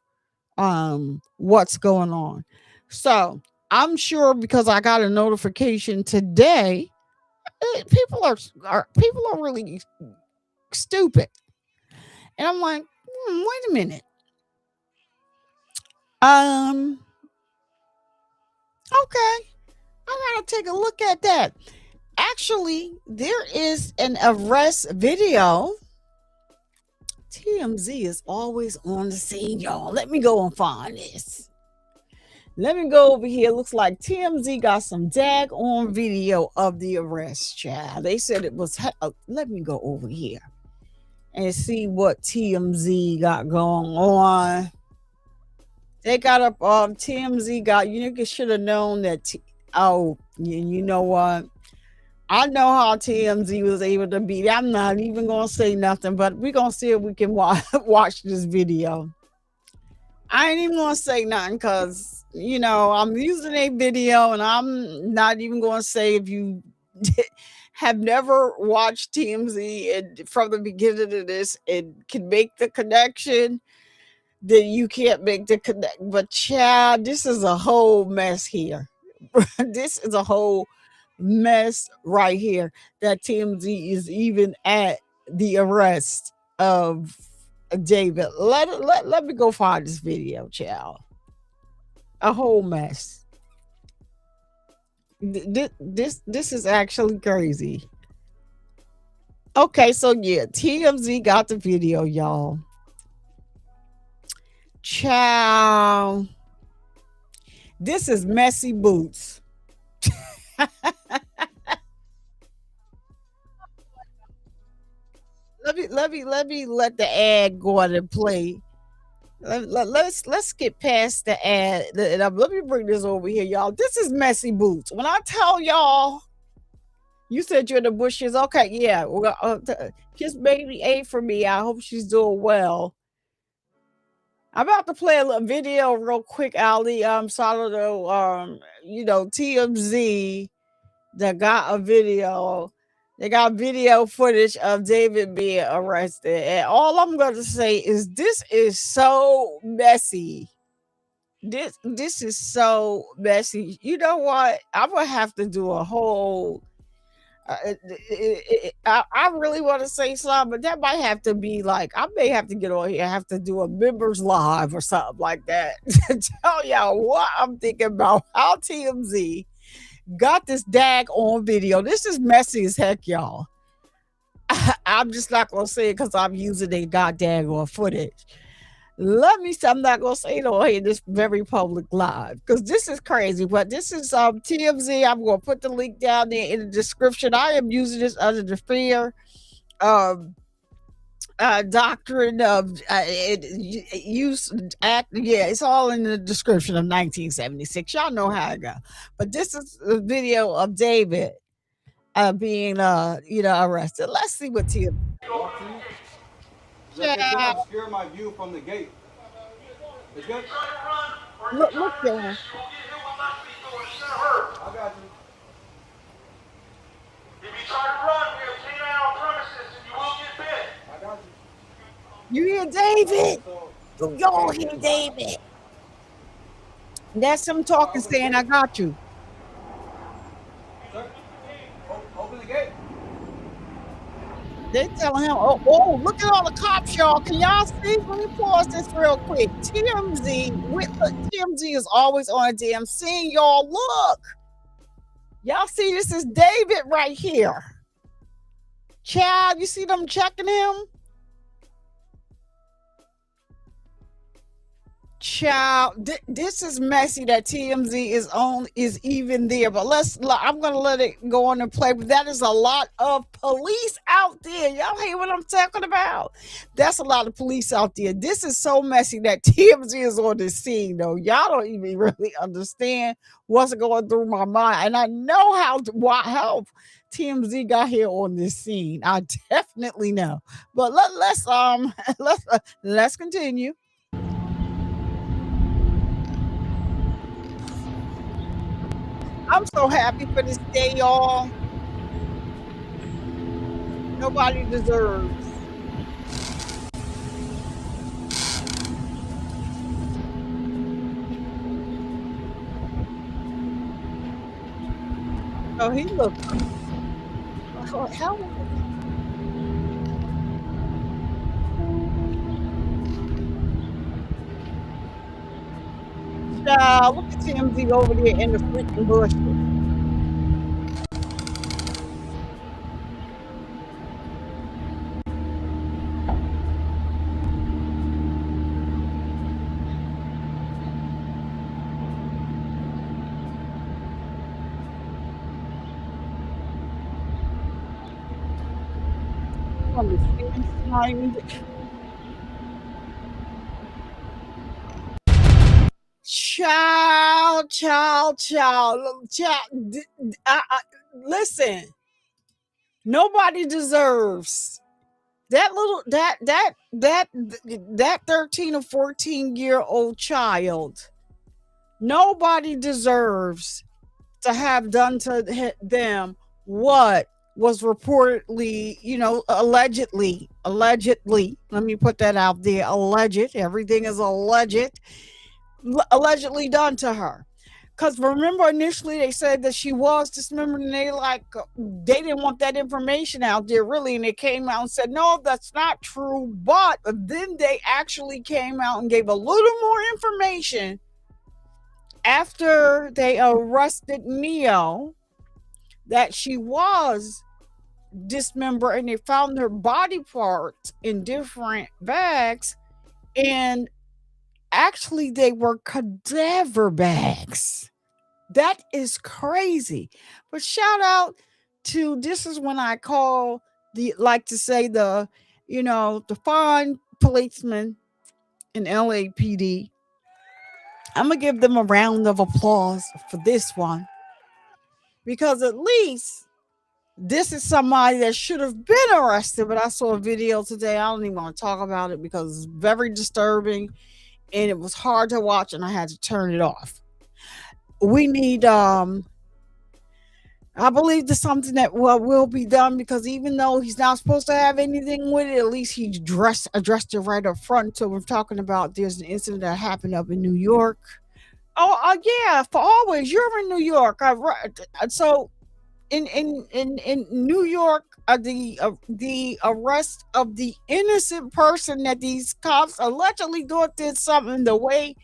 what's going on. So I'm sure because I got a notification today, people are really stupid, and I'm like, wait a minute. Okay, I gotta take a look at that. Actually, there is an arrest video. TMZ is always on the scene, y'all. Let me go and find this. Let me go over here. Looks like TMZ got some dag-on video of the arrest, child. They said it was. Let me go over here and see what TMZ got going on. They got up. TMZ got. You should have known that. You know what? I know how TMZ was able to beat. I'm not even gonna say nothing, but we're gonna see if we can watch this video. I ain't even gonna say nothing because I'm using a video, and I'm not even gonna say if you have never watched TMZ and from the beginning of this and can make the connection, then you can't make the connect. But child, this is a whole mess here. This is a whole mess right here that TMZ is even at the arrest of David. Let me go find this video, child. A whole mess. This is actually crazy. Okay, so yeah, TMZ got the video, y'all. Child, this is messy boots. Let me let the ad go on and play. Let's get past the ad. Let me bring this over here, y'all. This is messy boots. When I tell y'all, you said you're in the bushes. Okay, yeah. Kiss baby A for me. I hope she's doing well. I'm about to play a little video real quick, Ali. TMZ that got a video. They got video footage of David being arrested. And all I'm going to say is this is so messy. This is so messy. You know what? I'm going to have to do a whole... I really want to say something, but that might have to be like, I may have to get on here, have to do a members live or something like that to tell y'all what I'm thinking about how TMZ got this dag on video. This is messy as heck, y'all. I'm just not gonna say it because I'm using a goddamn on footage. I'm not gonna say it on here this very public live because this is crazy. But this is TMZ. I'm gonna put the link down there in the description. I am using this under the fair doctrine of use act. Yeah, it's all in the description of 1976. Y'all know how I go. But this is a video of David being arrested. Let's see what TMZ. Yeah. Obscure my view from the gate. It's good? Look there. I got you. If you try to run, we'll clean out on premises and you will get bit. I got You you. hear David? Y'all hear David? That's him talking, saying, I got you. Sir, open the gate. They telling him, oh, look at all the cops, y'all. Can y'all see? Let me pause this real quick. TMZ is always on a damn scene, y'all. Look. Y'all see this is David right here. Child, you see them checking him? Child, this is messy that TMZ is even there, but I'm gonna let it go on and play. But that is a lot of police out there. Y'all hear what I'm talking about? That's a lot of police out there. This is so messy that TMZ is on this scene, though. Y'all don't even really understand what's going through my mind, and I know how TMZ got here on this scene. I definitely know. But let's continue. I'm so happy for this day, y'all. Nobody deserves Oh, he looked how child, look at TMZ over there in the freaking bushes. Understand? She's not even child. Listen, nobody deserves that little that 13 or 14-year-old child. Nobody deserves to have done to them what was reportedly, allegedly, let me put that out there, alleged, everything is allegedly done to her. Because remember, initially they said that she was dismembered, and they didn't want that information out there really, and they came out and said no, that's not true. But then they actually came out and gave a little more information after they arrested Neo, that she was dismembered, and they found her body parts in different bags, and actually they were cadaver bags. That is crazy. But shout out to, this is when I call the fine policeman in LAPD. I'm gonna give them a round of applause for this one, because at least this is somebody that should have been arrested. But I saw a video today. I don't even want to talk about it because it's very disturbing and it was hard to watch, and I had to turn it off. We need I believe there's something that will be done, because even though he's not supposed to have anything with it, at least he addressed it right up front. So we're talking about, there's an incident that happened up in New York. Oh, yeah, for always. You're in New York. So in New York, the arrest of the innocent person that these cops allegedly thought did something, the way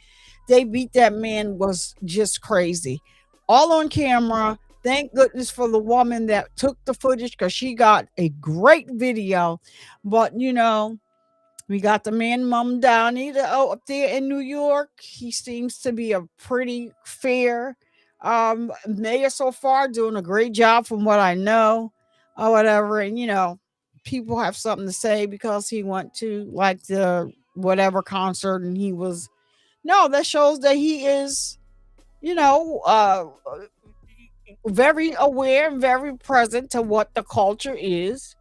they beat that man was just crazy. All on camera. Thank goodness for the woman that took the footage, because she got a great video. But we got the man mum down up there in New York. He seems to be a pretty fair mayor so far, doing a great job from what I know, or whatever. And people have something to say because he went to the whatever concert, and he was, no, that shows that he is very aware and very present to what the culture is.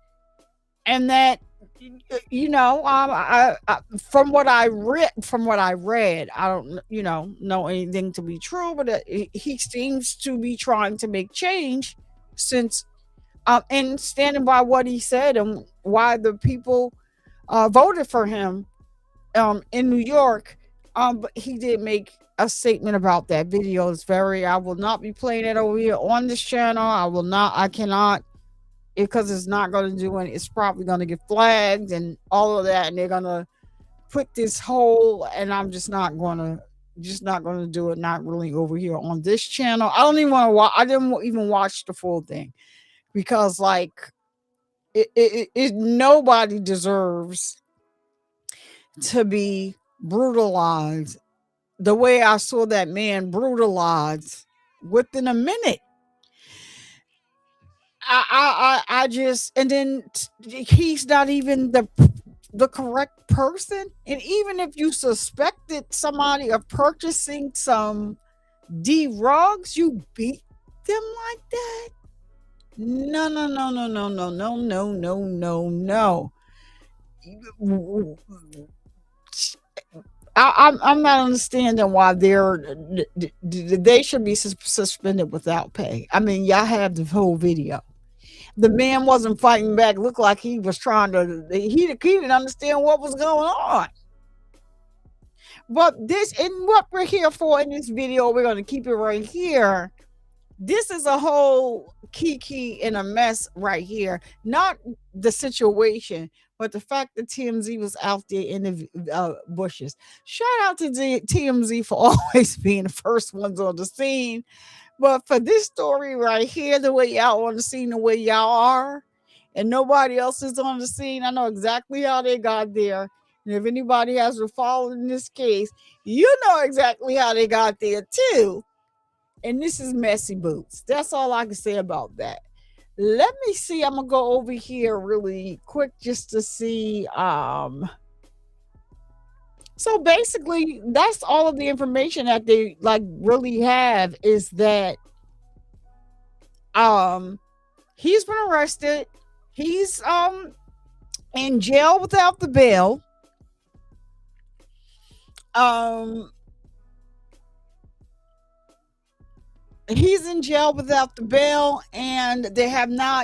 And that from what I read, I don't know anything to be true, but he seems to be trying to make change, since and standing by what he said and why the people voted for him in New York. But he did make a statement about that video. I will not be playing it over here on this channel. I cannot, because it's not going to do any, it's probably going to get flagged and all of that, and they're going to put this whole, and I'm just not going to do it, not really over here on this channel. I don't even want to watch, I didn't even watch the full thing, because nobody deserves to be brutalized the way I saw that man brutalized within a minute. I just, and then he's not even the correct person. And even if you suspected somebody of purchasing some drugs, you beat them like that? No. I'm not understanding why they should be suspended without pay. I mean, y'all have the whole video. The man wasn't fighting back. Looked like he was trying to. He didn't understand what was going on. But this, and what we're here for in this video, we're going to keep it right here. This is a whole kiki in a mess right here. Not the situation, but the fact that TMZ was out there in the bushes. Shout out to TMZ for always being the first ones on the scene. But for this story right here, the way y'all on the scene, the way y'all are, and nobody else is on the scene, I know exactly how they got there. And if anybody has been following this case, you know exactly how they got there too. And this is messy boots. That's all I can say about that. Let me see. I'm gonna go over here really quick just to see. So basically, that's all of the information that they like really have is that he's been arrested. He's in jail without the bail. He's in jail without the bail, and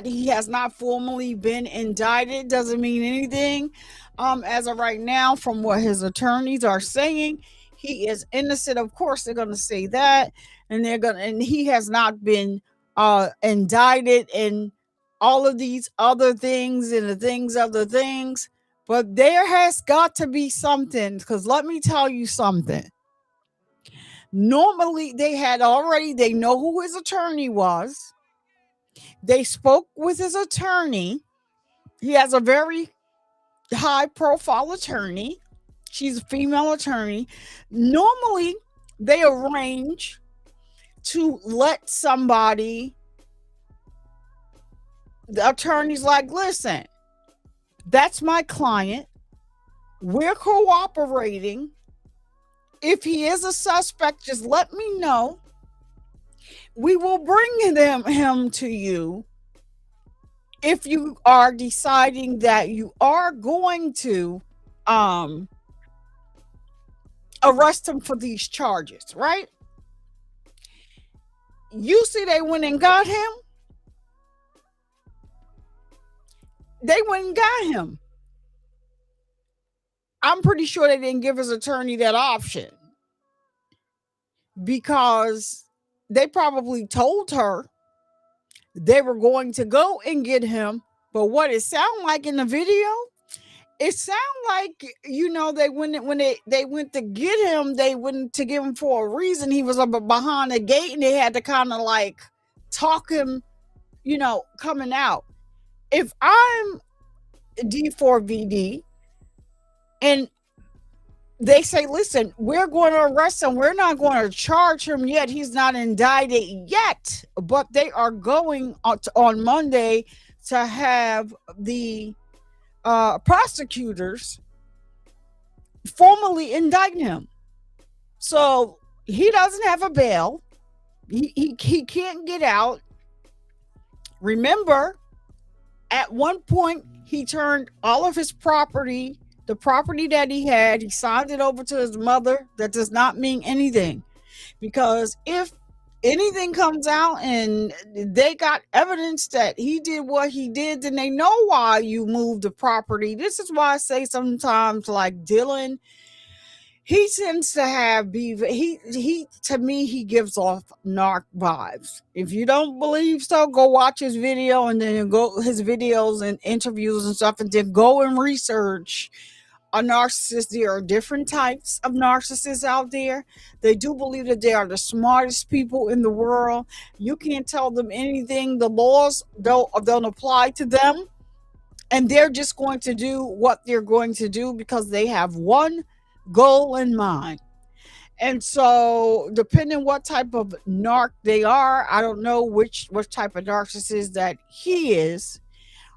he has not formally been indicted. Doesn't mean anything. As of right now, from what his attorneys are saying, he is innocent. Of course, they're gonna say that, and he has not been indicted and all of these other things and the things of the things. But there has got to be something, because let me tell you something. Normally, they know who his attorney was. They spoke with his attorney. He has a very high profile attorney. She's a female attorney. Normally, they arrange to let somebody, the attorney's like, listen, that's my client. We're cooperating. If he is a suspect, just let me know. We will bring him to you if you are deciding that you are going to arrest him for these charges, right? You see, they went and got him. They went and got him. I'm pretty sure they didn't give his attorney that option, because they probably told her they were going to go and get him. But what it sounded like in the video, it sounded like, they went to get him, they went to get him for a reason. He was up behind the gate and they had to kind of like talk him, coming out. If I'm D4VD and they say, listen, we're going to arrest him, we're not going to charge him yet, he's not indicted yet, but they are going on Monday to have the prosecutors formally indict him. So he doesn't have a bail. He can't get out. Remember, at one point, he turned all of his property, the property that he had, he signed it over to his mother. That does not mean anything, because if anything comes out and they got evidence that he did what he did, then they know why you moved the property. This is why I say sometimes, like Dylan, he tends to have he to me, he gives off narc vibes. If you don't believe so, go watch his video, and then go his videos and interviews and stuff, and then go and research a narcissist. There are different types of narcissists out there. They do believe that they are the smartest people in the world. You can't tell them anything. The laws don't apply to them, and they're just going to do what they're going to do because they have one goal in mind. And so, depending what type of narc they are, I don't know which type of narcissist that he is.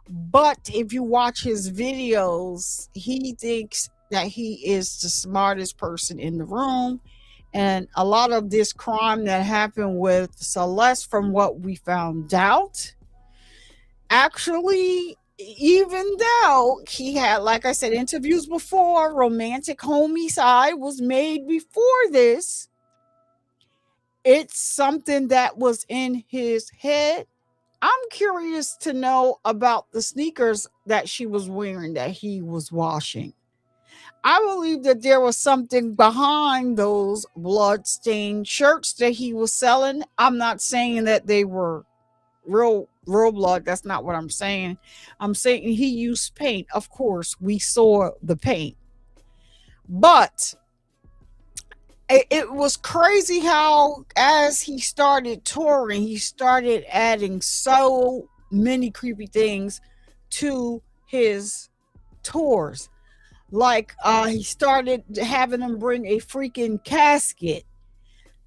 But if you watch his videos, he thinks that he is the smartest person in the room. And a lot of this crime that happened with Celeste, from what we found out, actually, even though he had, like I said, interviews before, romantic homicide was made before this, it's something that was in his head. I'm curious to know about the sneakers that she was wearing that he was washing. I believe that there was something behind those blood-stained shirts that he was selling. I'm not saying that they were real blood. That's not what I'm saying. I'm saying he used paint. Of course, we saw the paint. But it was crazy how as he started touring, he started adding so many creepy things to his tours. Like he started having them bring a freaking casket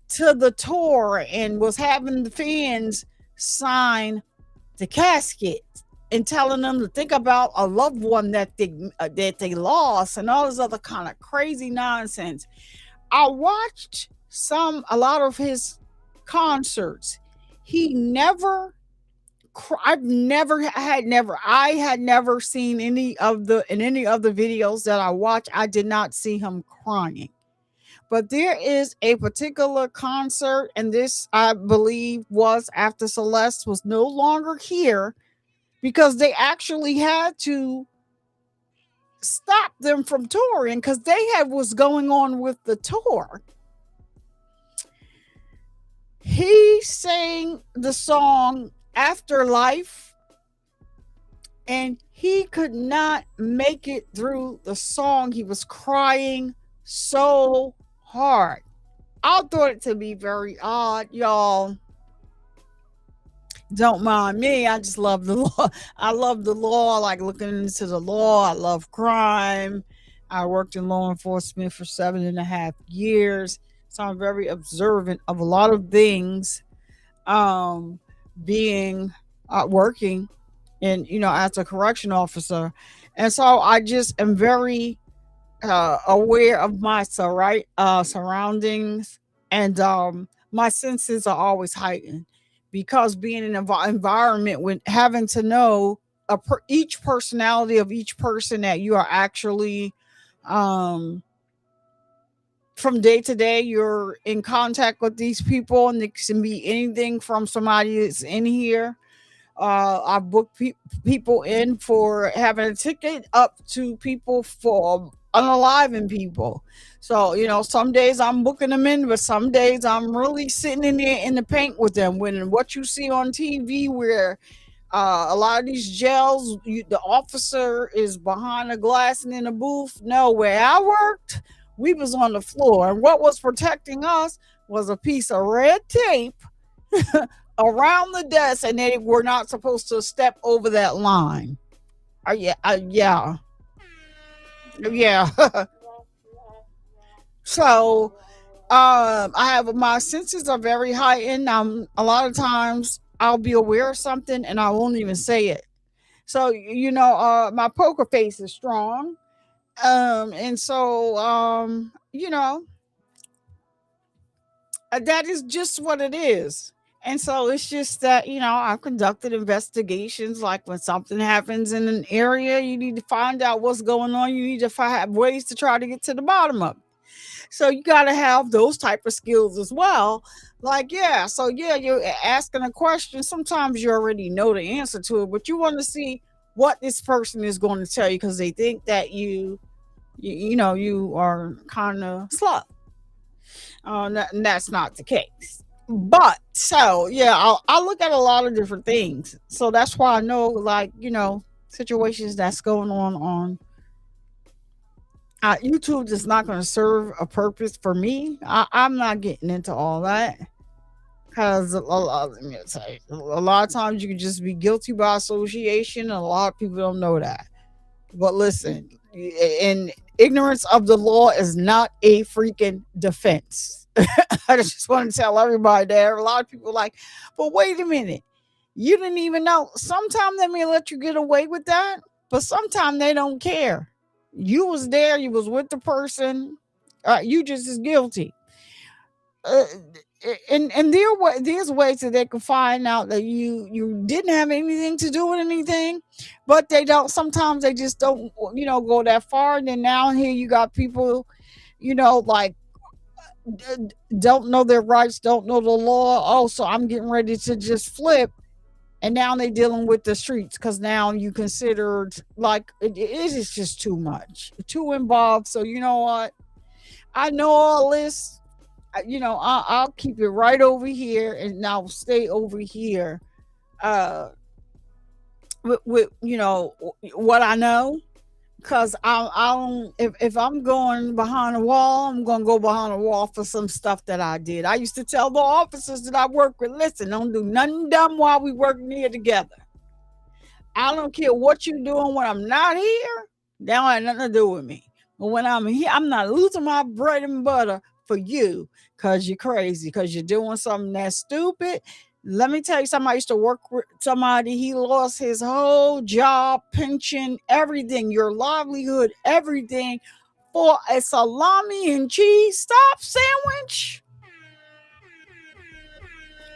to the tour and was having the fans sign the casket and telling them to think about a loved one that they lost and all this other kind of crazy nonsense. I watched a lot of his concerts. He never I had never seen in any of the videos that I watched, I did not see him crying. But there is a particular concert, and this I believe was after Celeste was no longer here, because they actually had to stop them from touring because they had was going on with the tour. He sang the song Afterlife, and he could not make it through the song. He was crying so hard. I thought it to be very odd, y'all. Don't mind me. I just love the law. I love the law. I like looking into the law. I love crime. I worked in law enforcement for 7.5 years. So I'm very observant of a lot of things. Being working in, as a correction officer. And so I just am very aware of my surroundings, and my senses are always heightened because being in an environment with having to know each personality of each person that you are actually from day to day, you're in contact with these people, and it can be anything from somebody that's in here. I book people in for having a ticket up to people for unaliving people. So, some days I'm booking them in, but some days I'm really sitting in there in the paint with them. When what you see on TV where a lot of these jails, the officer is behind a glass and in a booth. No, where I worked, we was on the floor, and what was protecting us was a piece of red tape around the desk, and they were not supposed to step over that line. Yeah. So I have my senses are very heightened. A lot of times I'll be aware of something and I won't even say it. So my poker face is strong. And so that is just what it is. And so it's just that, I've conducted investigations. Like when something happens in an area, you need to find out what's going on. You need to have ways to try to get to the bottom of it. So you got to have those type of skills as well. Like, you're asking a question. Sometimes you already know the answer to it, but you want to see what this person is going to tell you because they think that you are kind of slow. And that's not the case. But so I look at a lot of different things. So that's why I know, like, situations that's going on YouTube is not going to serve a purpose for me. I'm not getting into all that because a lot of times you can just be guilty by association, and a lot of people don't know that. But listen, and ignorance of the law is not a freaking defense. I just want to tell everybody that. A lot of people are like, but wait a minute, you didn't even know. Sometimes they may let you get away with that, but sometimes they don't care. You was there, you was with the person, you just as guilty. And there's ways that they can find out that you didn't have anything to do with anything, but they don't. Sometimes they just don't, go that far. And then now here you got people, like don't know their rights, don't know the law. Oh, so I'm getting ready to just flip And now they're dealing with the streets because now you considered like it is just too much, too involved. So you know what? I know all this. I'll keep it right over here, and I'll stay over here. Uh, with what I know, because I don't. If I'm going behind a wall, I'm gonna go behind a wall for some stuff that I did. I used to tell the officers that I work with, listen, don't do nothing dumb while we working here together. I don't care what you're doing when I'm not here. That don't have nothing to do with me. But when I'm here, I'm not losing my bread and butter for you because you're crazy, because you're doing something that's stupid. Let me tell you, somebody used to work with somebody. He lost his whole job, pension, everything, your livelihood, everything for a salami and cheese stop sandwich.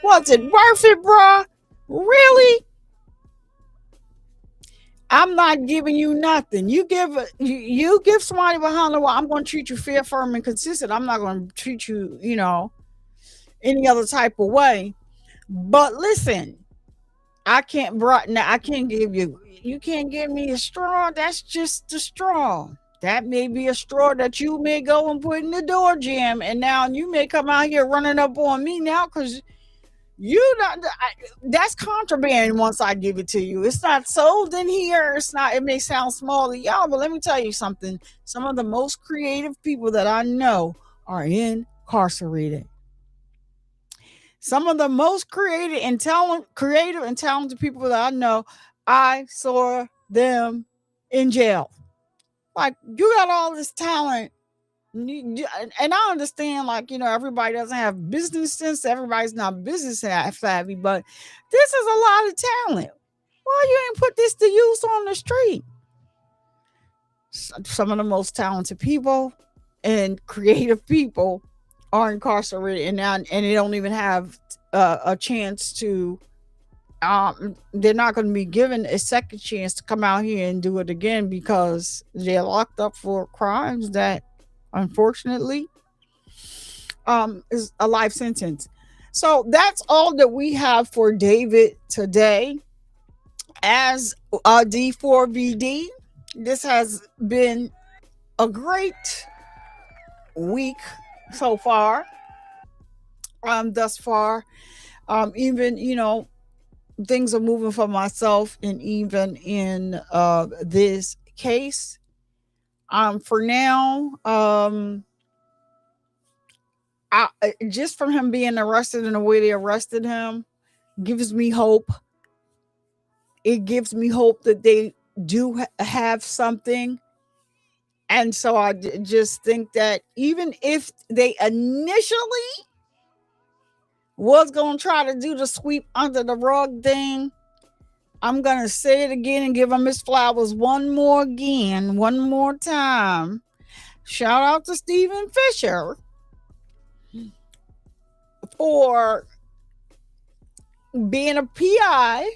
Was it worth it, bruh? Really? I'm not giving you nothing. You give somebody behind the wall. I'm going to treat you fair, firm, and consistent. I'm not going to treat you, any other type of way. But listen, I can't give you. You can't give me a straw. That's just a straw. That may be a straw that you may go and put in the door jam, and now you may come out here running up on me now because. That's contraband once I give it to you. It's not sold in here. It may sound small to y'all, but let me tell you something. Some of the most creative people that I know are incarcerated. Some of the most creative and talented people that I know, I saw them in jail. Like, you got all this talent. And I understand, everybody doesn't have business sense. Everybody's not business savvy, but this is a lot of talent. Why you ain't put this to use on the street? Some of the most talented people and creative people are incarcerated, and they don't even have a chance to. They're not going to be given a second chance to come out here and do it again because they're locked up for crimes that, unfortunately, is a life sentence. So that's all that we have for David today. As D4VD, this has been a great week so far. Thus far, even things are moving for myself, and even in this case. For now, just from him being arrested and the way they arrested him gives me hope. It gives me hope that they do have something. And so I just think that even if they initially was going to try to do the sweep under the rug thing, I'm going to say it again and give him his flowers one more time. Shout out to Stephen Fisher for being a PI,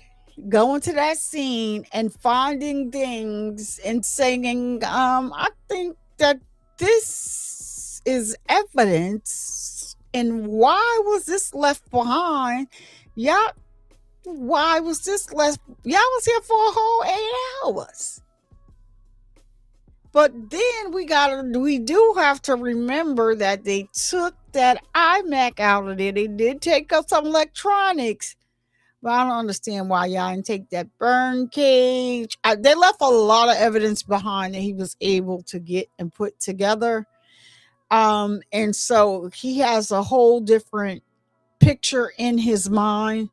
going to that scene and finding things and saying, I think that this is evidence. And why was this left behind? Why was this left? Y'all was here for a whole 8 hours. But then we do have to remember that they took that iMac out of there. They did take up some electronics. But I don't understand why y'all didn't take that burn cage. They left a lot of evidence behind that he was able to get and put together. And so he has a whole different picture in his mind.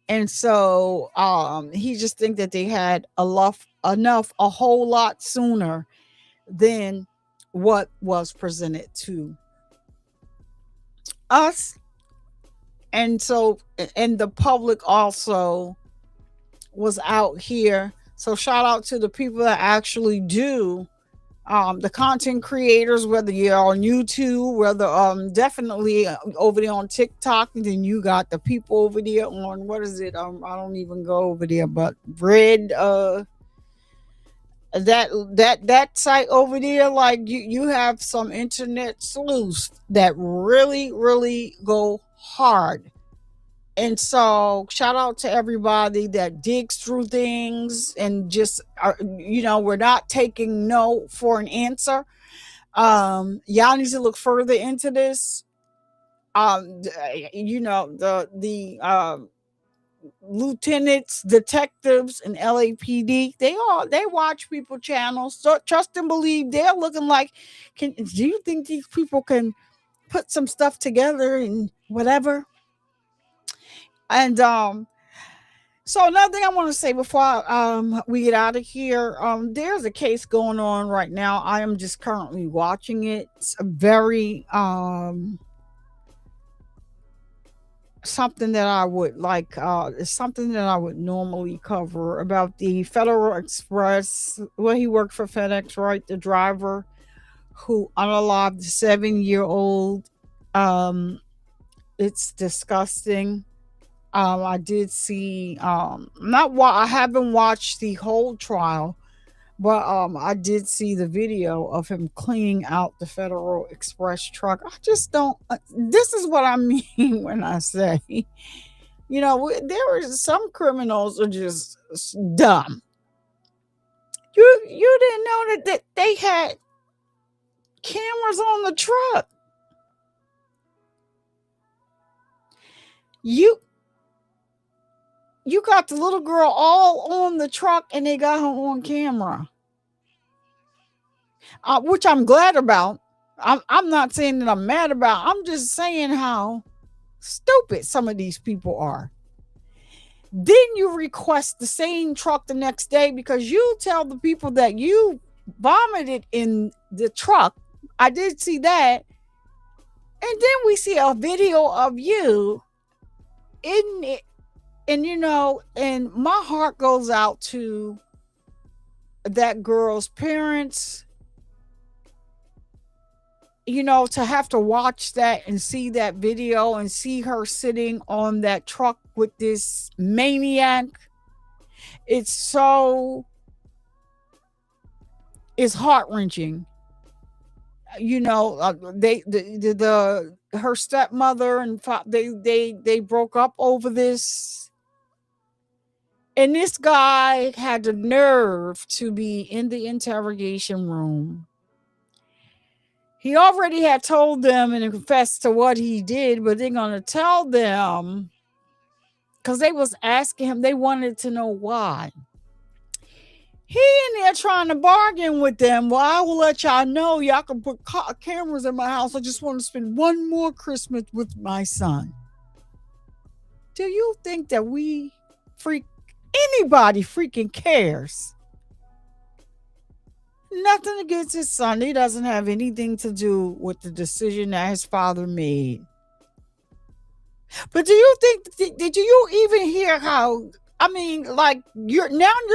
And so he just think that they had enough a whole lot sooner than what was presented to us. And so, and the public also was out here. So shout out to the people that actually do, the content creators, whether you're on YouTube, whether definitely over there on TikTok, and then you got the people over there on, what is it? I don't even go over there, but Red, that site over there, like you have some internet sleuths that really go hard And so shout out to everybody that digs through things and just, we're not taking no for an answer. Y'all need to look further into this. The lieutenants, detectives, and LAPD, they watch people channels. So trust and believe they're looking like, do you think these people can put some stuff together and whatever? And so another thing I want to say before we get out of here, there's a case going on right now. I am just currently watching it. It's a very something that I would like. It's something that I would normally cover about the Federal Express. Well, he worked for FedEx, right? The driver who unalived the 7-year-old. It's disgusting. I did see I haven't watched the whole trial, but I did see the video of him cleaning out the Federal Express truck. I just don't this is what I mean when I say, there are some criminals are just dumb. You didn't know that they had cameras on the truck. You got the little girl all on the truck and they got her on camera, which I'm glad about. I'm not saying that I'm mad about. I'm just saying how stupid some of these people are. Then you request the same truck the next day because you tell the people that you vomited in the truck. I did see that. And then we see a video of you in it. And and my heart goes out to that girl's parents, to have to watch that and see that video and see her sitting on that truck with this maniac. It's heart-wrenching. Her stepmother and they broke up over this. And this guy had the nerve to be in the interrogation room. He already had told them and confessed to what he did, but they're going to tell them because they was asking him, they wanted to know why. He in there trying to bargain with them. Well, I will let y'all know y'all can put cameras in my house. I just want to spend one more Christmas with my son. Do you think that anybody freaking cares? Nothing against his son. He doesn't have anything to do with the decision that his father made. But do you think, did you even hear how, you're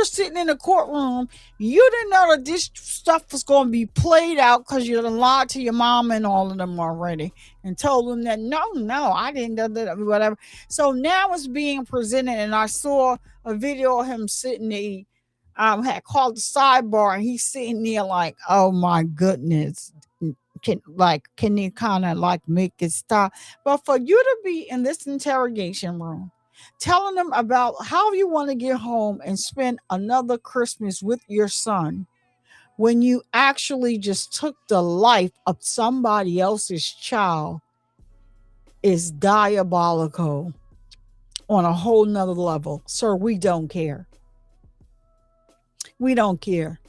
sitting in a courtroom. You didn't know that this stuff was going to be played out because you done lied to your mom and all of them already and told them that, no, I didn't do that, whatever. So now it's being presented, and I saw a video of him sitting there, had called the sidebar, and he's sitting there like, oh my goodness. Can you kind of make it stop? But for you to be in this interrogation room, telling them about how you want to get home and spend another Christmas with your son when you actually just took the life of somebody else's child is diabolical on a whole nother level. Sir, we don't care. We don't care.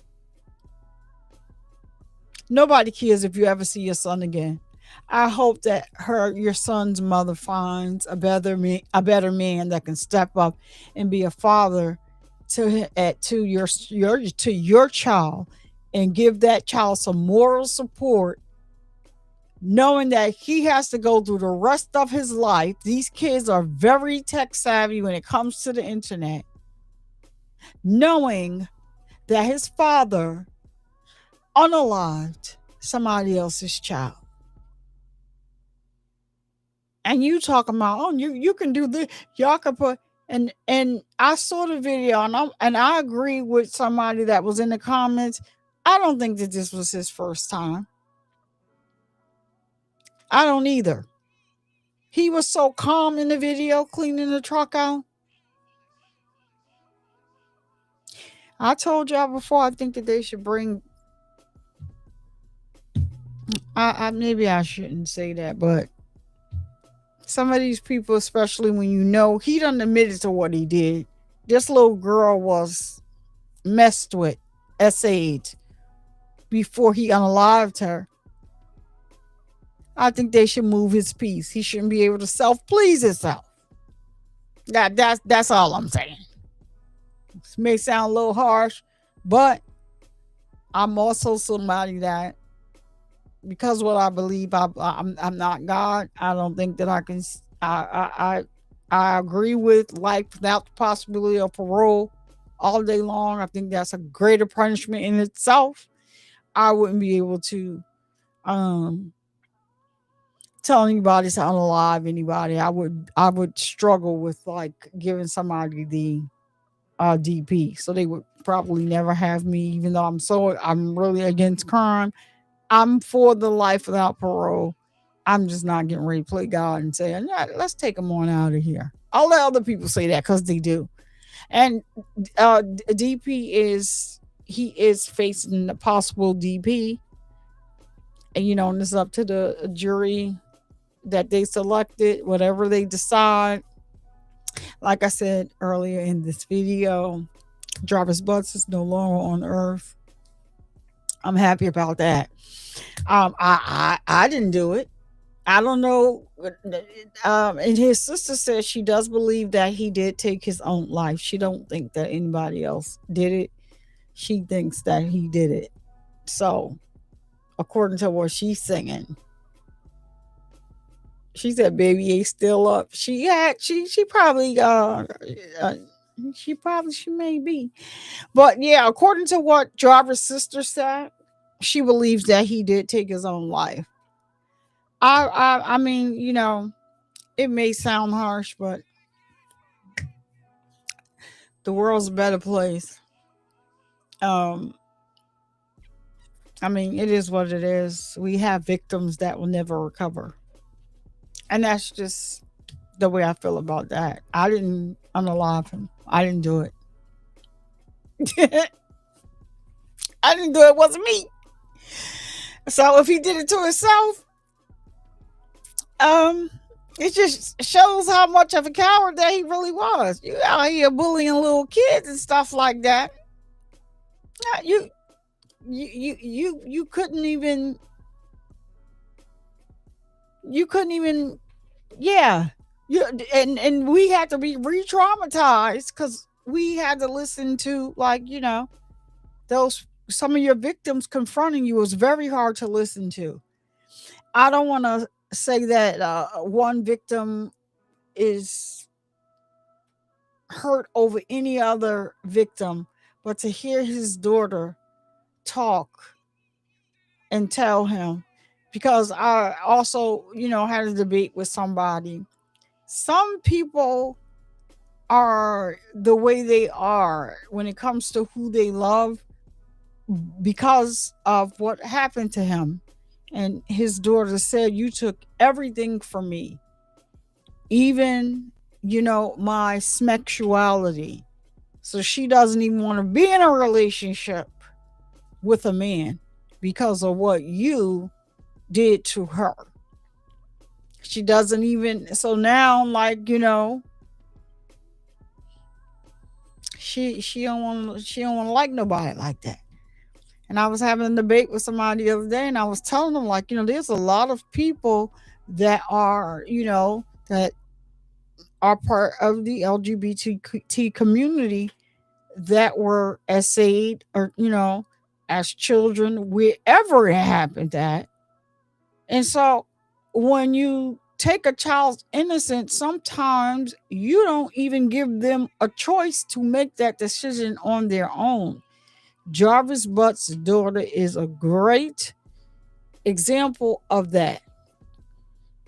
Nobody cares if you ever see your son again. I hope that your son's mother finds a better man that can step up and be a father to your child and give that child some moral support, knowing that he has to go through the rest of his life. These kids are very tech savvy when it comes to the internet, knowing that his father unalived somebody else's child. And you talking about, you can do this, y'all can put, and I saw the video, and I agree with somebody that was in the comments. I don't think that this was his first time. I don't either. He was so calm in the video cleaning the truck out. I told y'all before, I think that they should bring, maybe I shouldn't say that, but some of these people, especially when you know he done admitted to what he did. This little girl was messed with, SA'd, before he unalived her. I think they should move his piece. He shouldn't be able to self-please himself. That's all I'm saying. This may sound a little harsh, but I'm also somebody that, because what I believe, I'm not God. I don't think that I can. I agree with life without the possibility of parole all day long. I think that's a greater punishment in itself. I wouldn't be able to tell anybody to unalive anybody. I would struggle with like giving somebody the DP, so they would probably never have me. Even though I'm really against crime. I'm for the life without parole. I'm just not getting ready to play God and say, yeah, let's take them on out of here. I'll let other people say that because they do. And DP is facing a possible DP, and and it's up to the jury that they selected, whatever they decide. Like I said earlier in this video, Jarvis Butts is no longer on earth. I'm happy about that. I didn't do it. I don't know. And his sister says she does believe that he did take his own life. She don't think that anybody else did it. She thinks that he did it. So, according to what she's singing, she said baby A still up. She probably she may be. But yeah, according to what Jarvis' sister said, she believes that he did take his own life. I mean, it may sound harsh, but the world's a better place. I mean, it is what it is. We have victims that will never recover. And that's just the way I feel about that. I didn't unalive him. I didn't do it. I didn't do it. It wasn't me. So if he did it to himself, it just shows how much of a coward that he really was. You out here bullying little kids and stuff like that. You couldn't even. Yeah. And we had to be re-traumatized because we had to listen to some of your victims confronting you. Was very hard to listen to. I don't want to say that one victim is hurt over any other victim, but to hear his daughter talk and tell him, because I also, had a debate with somebody. Some people are the way they are when it comes to who they love because of what happened to him. And his daughter said, you took everything from me, even, my sexuality. So she doesn't even want to be in a relationship with a man because of what you did to her. She doesn't even, so now, she don't want to like nobody like that. And I was having a debate with somebody the other day, and I was telling them, there's a lot of people that are, that are part of the LGBT community that were SA'd or, as children, wherever it happened at. And so when you take a child's innocence, sometimes you don't even give them a choice to make that decision on their own. Jarvis Butt's daughter is a great example of that.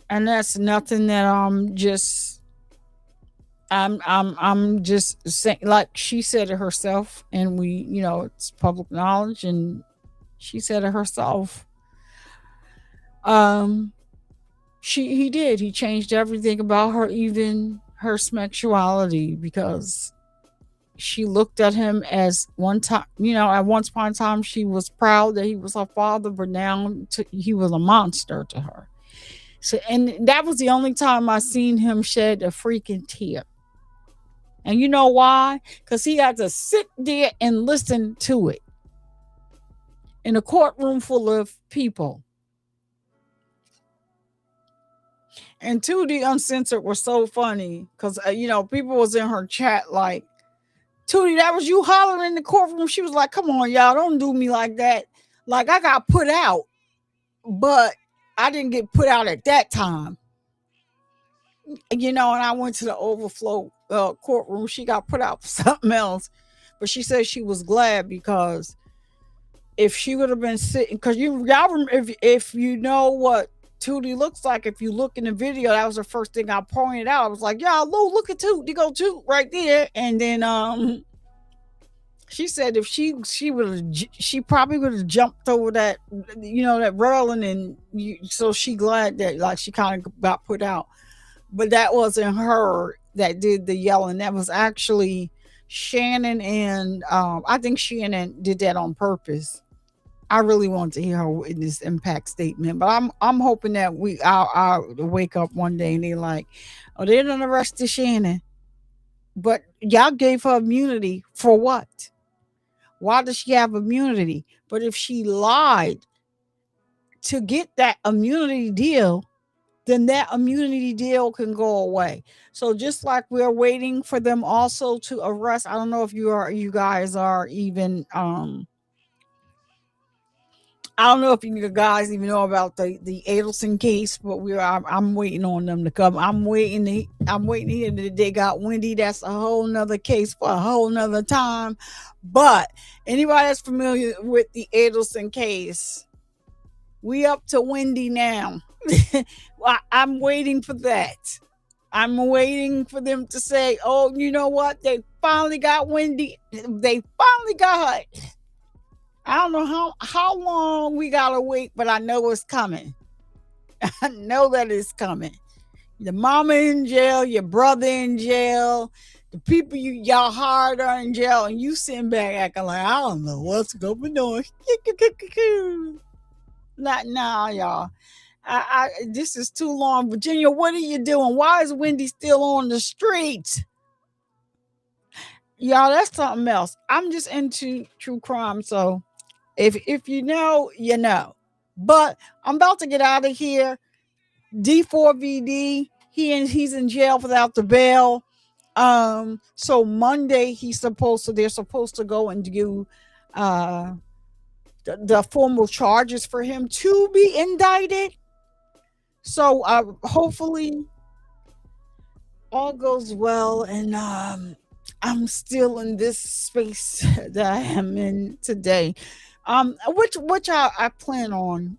And that's nothing that I'm just saying, like she said it herself, and we, it's public knowledge, and she said it herself. He did. He changed everything about her, even her sexuality, because she looked at him as one time, at once upon a time she was proud that he was her father, but now he was a monster to her. So, and that was the only time I seen him shed a freaking tear. And you know why? Because he had to sit there and listen to it in a courtroom full of people. And Tootie Uncensored was so funny because, people was in her chat like, Tootie, that was you hollering in the courtroom. She was like, come on, y'all, don't do me like that. Like, I got put out, but I didn't get put out at that time. And I went to the overflow courtroom. She got put out for something else. But she said she was glad because if she would have been sitting, because y'all, if you know what Tootie looks like, if you look in the video, that was the first thing I pointed out. I was like, y'all, look at Toot. You go Toot right there. And then she said if she probably would have jumped over that, that railing, and so she glad that like she kind of got put out. But that wasn't her that did the yelling. That was actually Shannon, and I think Shannon did that on purpose. I really want to hear her witness impact statement, but I'm hoping that I'll wake up one day and they're like, oh, they didn't arrest Shannon, but y'all gave her immunity for what? Why does she have immunity? But if she lied to get that immunity deal, then that immunity deal can go away. So just like we're waiting for them also to arrest, I don't know if you guys are even I don't know if you guys even know about the Adelson case, but I'm waiting on them to come. I'm waiting to hear that they got Wendy. That's a whole nother case for a whole nother time. But anybody that's familiar with the Adelson case, we up to Wendy now. I'm waiting for that. I'm waiting for them to say, oh, you know what? They finally got Wendy. They finally got her. I don't know how long we gotta wait, but I know it's coming. I know that it's coming. Your mama in jail, your brother in jail, the people y'all hired are in jail, and you sitting back acting like I don't know what's going on. Not now, y'all. This is too long. Virginia, what are you doing? Why is Wendy still on the streets? Y'all, that's something else. I'm just into true crime, so if you know, you know. But I'm about to get out of here. D4VD, he's in jail without the bail. So Monday they're supposed to go and do the formal charges for him to be indicted. So hopefully all goes well, and I'm still in this space that I am in today. Which I plan on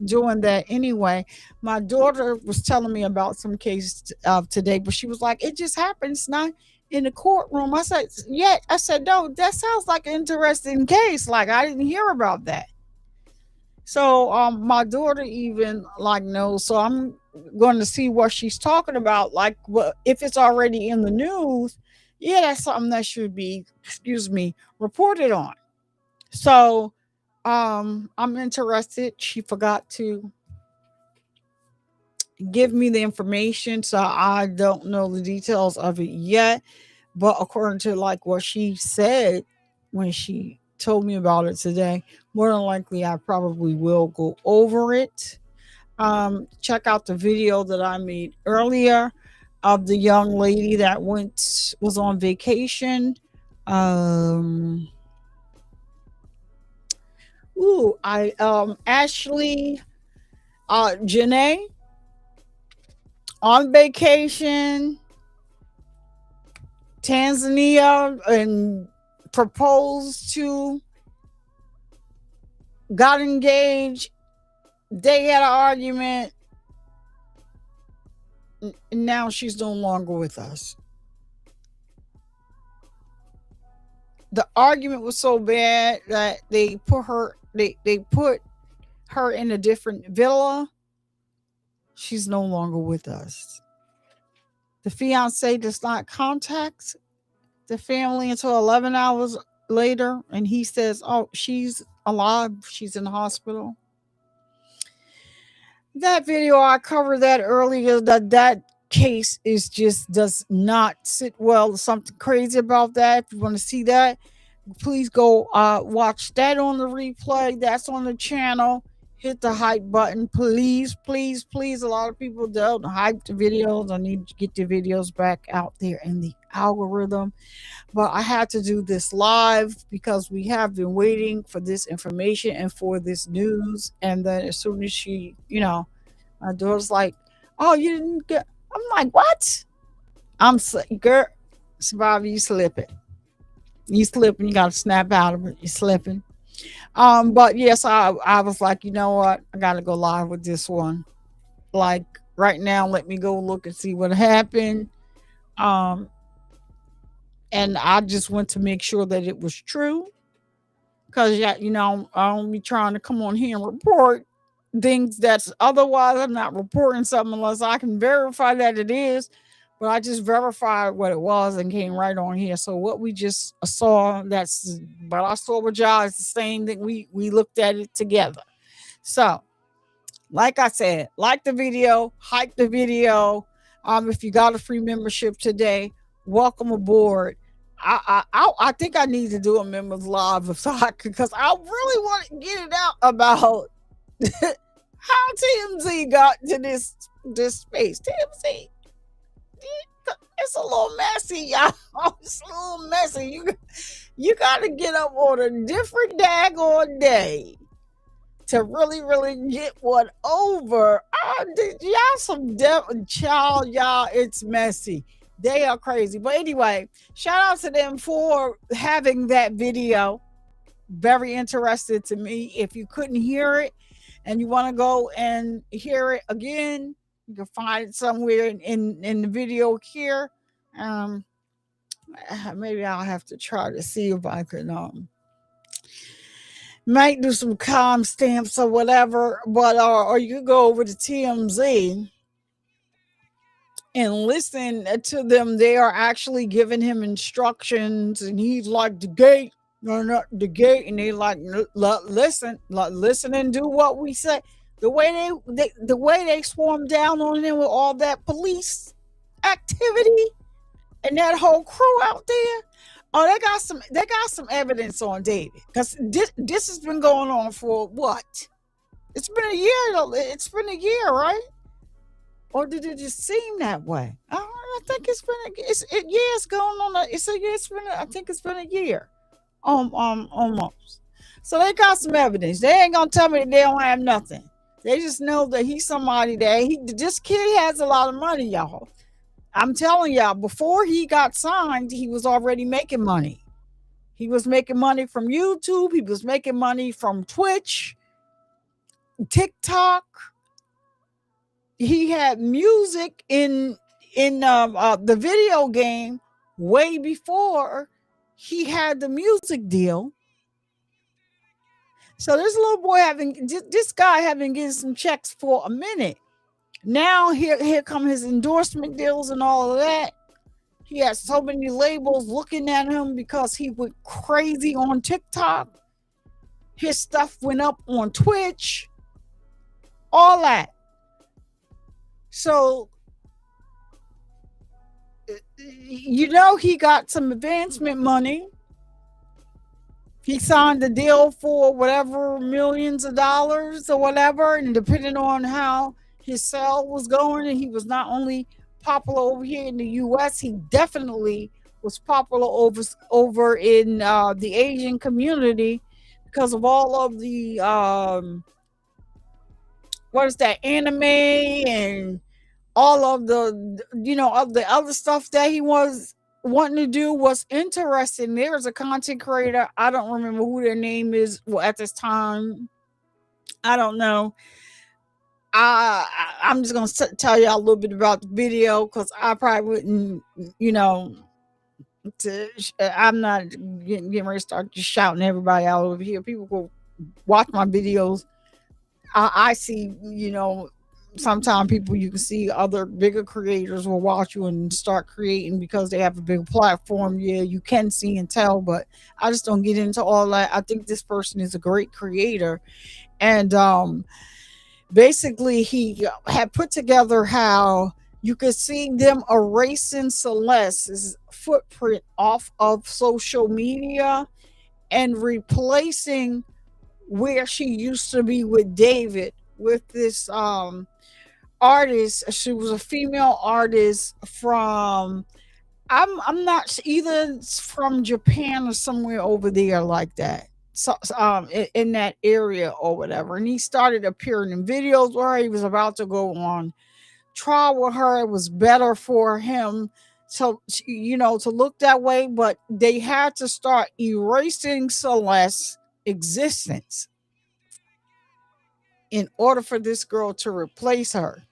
doing that anyway. My daughter was telling me about some case today, but she was like, it just happened. It's not in the courtroom. I said, yeah. I said, no, that sounds like an interesting case. Like, I didn't hear about that. So my daughter even knows. So I'm going to see what she's talking about. Like, if it's already in the news, yeah, that's something that should be, reported on. So I'm interested. She forgot to give me the information, so I don't know the details of it yet. But according to what she said when she told me about it today, more than likely I probably will go over it. Check out the video that I made earlier of the young lady that was on vacation. Ashley Janae on vacation Tanzania and proposed to, got engaged. They had an argument. And now she's no longer with us. The argument was so bad that they put her in a different villa. She's no longer with us. The fiance does not contact the family until 11 hours later, and he says, oh, she's alive, she's in the hospital. That video, I covered that earlier, that case is just does not sit well. There's something crazy about that. If you want to see that, please go watch that on the replay. That's on the channel. Hit the hype button, please, please, please. A lot of people don't hype the videos. I need to get the videos back out there in the algorithm. But I had to do this live because we have been waiting for this information and for this news. And then as soon as she, my daughter's like, oh, you didn't get, I'm like, what? Girl, Survivor, you slipping. You slipping, you got to snap out of it. You're slipping. But yes, I was like, you know what? I got to go live with this one. Like right now, let me go look and see what happened. And I just went to make sure that it was true. Because, I don't be trying to come on here and report things that's otherwise I'm not reporting something unless I can verify that it is. But I just verified what it was and came right on here. So what we just saw, but I saw with y'all is the same thing. We looked at it together. So, like I said, like the video, hype the video. If you got a free membership today, welcome aboard. I think I need to do a members live because I really want to get it out about how TMZ got to this space. TMZ. It's a little messy, y'all. It's a little messy. You got to get up on a different daggone day to really, really get one over. Y'all some child, y'all. It's messy. They are crazy. But anyway, shout out to them for having that video. Very interested to me. If you couldn't hear it and you want to go and hear it again, you can find it somewhere in the video here. Maybe I'll have to try to see if I can might do some com stamps or whatever. But or you go over to TMZ and listen to them. They are actually giving him instructions, and he's like, the gate, no, not the gate, and they like, listen and do what we say. The way they swarmed down on him with all that police activity and that whole crew out there. Oh, they got some evidence on David, because this has been going on for what? It's been a year. It's been a year, right? Or did it just seem that way? I think it's been it's going on. I think it's been a year, almost. So they got some evidence. They ain't gonna tell me that they don't have nothing. They just know that he's somebody that this kid has a lot of money, y'all. I'm telling y'all, before he got signed, he was already making money. He was making money from YouTube. He was making money from Twitch, TikTok. He had music in the video game way before he had the music deal. So this little boy this guy having getting some checks for a minute. Now here come his endorsement deals and all of that. He has so many labels looking at him because he went crazy on TikTok. His stuff went up on Twitch. All that. So, he got some advancement money. He signed a deal for whatever millions of dollars or whatever, and depending on how his sale was going, and he was not only popular over here in the U.S., he definitely was popular over in the Asian community because of all of the anime and all of the of the other stuff that he was wanting to do was interesting. There's a content creator, I don't remember who their name is at this time. I don't know. I'm just gonna tell y'all a little bit about the video because I probably wouldn't, I'm not getting ready to start just shouting everybody out over here. People go watch my videos I see, sometimes people, you can see other bigger creators will watch you and start creating because they have a big platform. Yeah, you can see and tell, but I just don't get into all that. I think this person is a great creator. And basically, he had put together how you could see them erasing Celeste's footprint off of social media and replacing where she used to be with David with this artist. She was a female artist from, I'm not either it's from Japan or somewhere over there like that. So in that area or whatever. And he started appearing in videos where he was about to go on trial with her. It was better for him to look that way, but they had to start erasing Celeste's existence in order for this girl to replace her.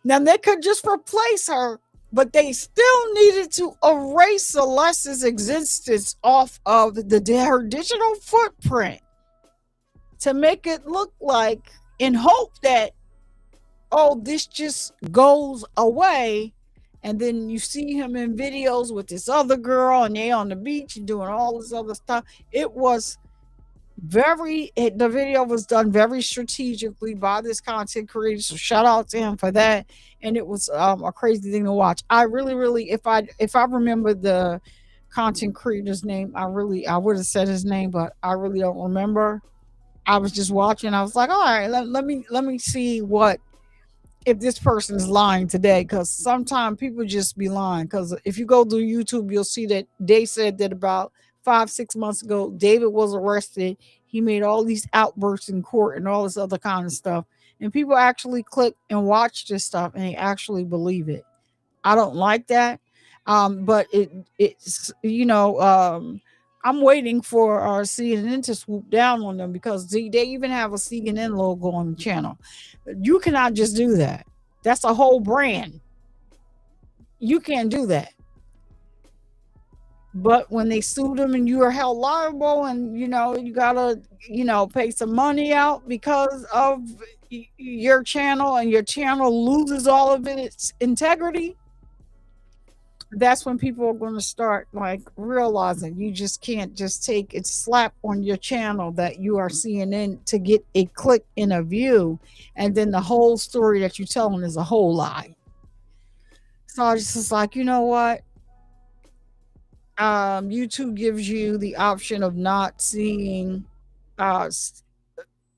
Now they could just replace her, but they still needed to erase Celeste's existence off of her digital footprint to make it look like, in hope that, oh, this just goes away. And then you see him in videos with this other girl and they on the beach and doing all this other stuff. The video was done very strategically by this content creator, so shout out to him for that. And it was a crazy thing to watch. I really, if I remember the content creator's name, I would have said his name, but I really don't remember. I was just watching. I was like, all right, let me see if this person's lying today, because sometimes people just be lying. Because if you go to YouTube, you'll see that they said that about 5-6 months ago, David was arrested. He made all these outbursts in court and all this other kind of stuff. And people actually click and watch this stuff and they actually believe it. I don't like that. But it's I'm waiting for CNN to swoop down on them, because they even have a CNN logo on the channel. You cannot just do that. That's a whole brand. You can't do that. But when they sue them and you are held liable, and you gotta pay some money out because of your channel, and your channel loses all of its integrity, that's when people are going to start realizing you just can't just take it slap on your channel that you are CNN to get a click and a view, and then the whole story that you're telling is a whole lie. So I just was like, you know what? YouTube gives you the option of not seeing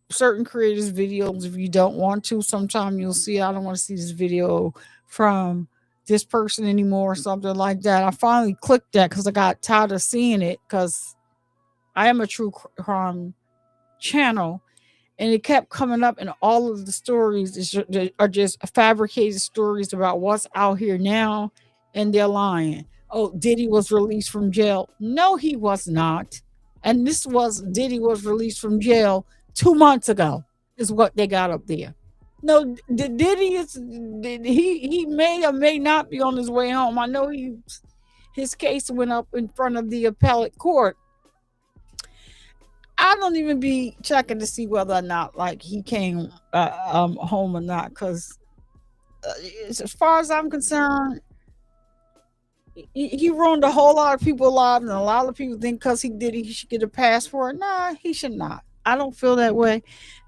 certain creators' videos if you don't want to. Sometimes you'll see, I don't want to see this video from this person anymore, or something like that. I finally clicked that because I got tired of seeing it, because I am a true crime channel, and it kept coming up, and all of the stories are just fabricated stories about what's out here now, and they're lying. Oh, Diddy was released from jail. No, he was not. And Diddy was released from jail 2 months ago, is what they got up there. No, Diddy he may or may not be on his way home. I know his case went up in front of the appellate court. I don't even be checking to see whether or not he came home or not, because as far as I'm concerned, he ruined a whole lot of people's lives, and a lot of people think because he should get a pass for it. Nah, he should not. I don't feel that way.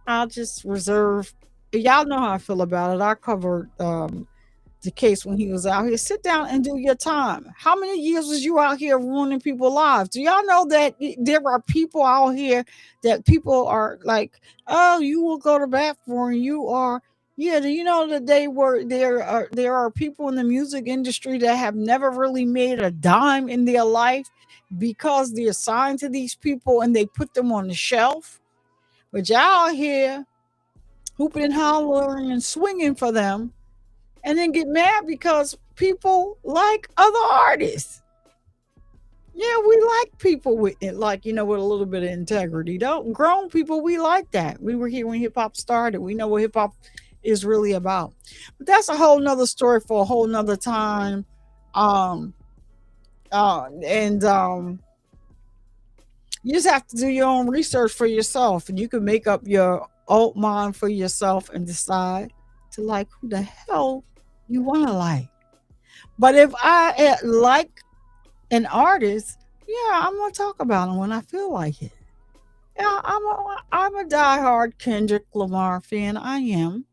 I'll just reserve. Y'all know how I feel about it. I covered the case when he was out here. Sit down and do your time. How many years was you out here ruining people's lives? Do y'all know that there are people out here that people are like, oh, you will go to bat for, and you are. Yeah, do you know that there are people in the music industry that have never really made a dime in their life because they're assigned to these people and they put them on the shelf? But y'all out here hooping and hollering and swinging for them, and then get mad because people like other artists. Yeah, we like people with it, with a little bit of integrity. Grown people, we like that. We were here when hip hop started. We know what hip hop is really about. But that's a whole nother story for a whole nother time. You just have to do your own research for yourself, and you can make up your mind for yourself and decide to like who the hell you want to like. But if I like an artist, yeah, I'm gonna talk about him when I feel like it. Yeah, I'm a diehard Kendrick Lamar fan. I am.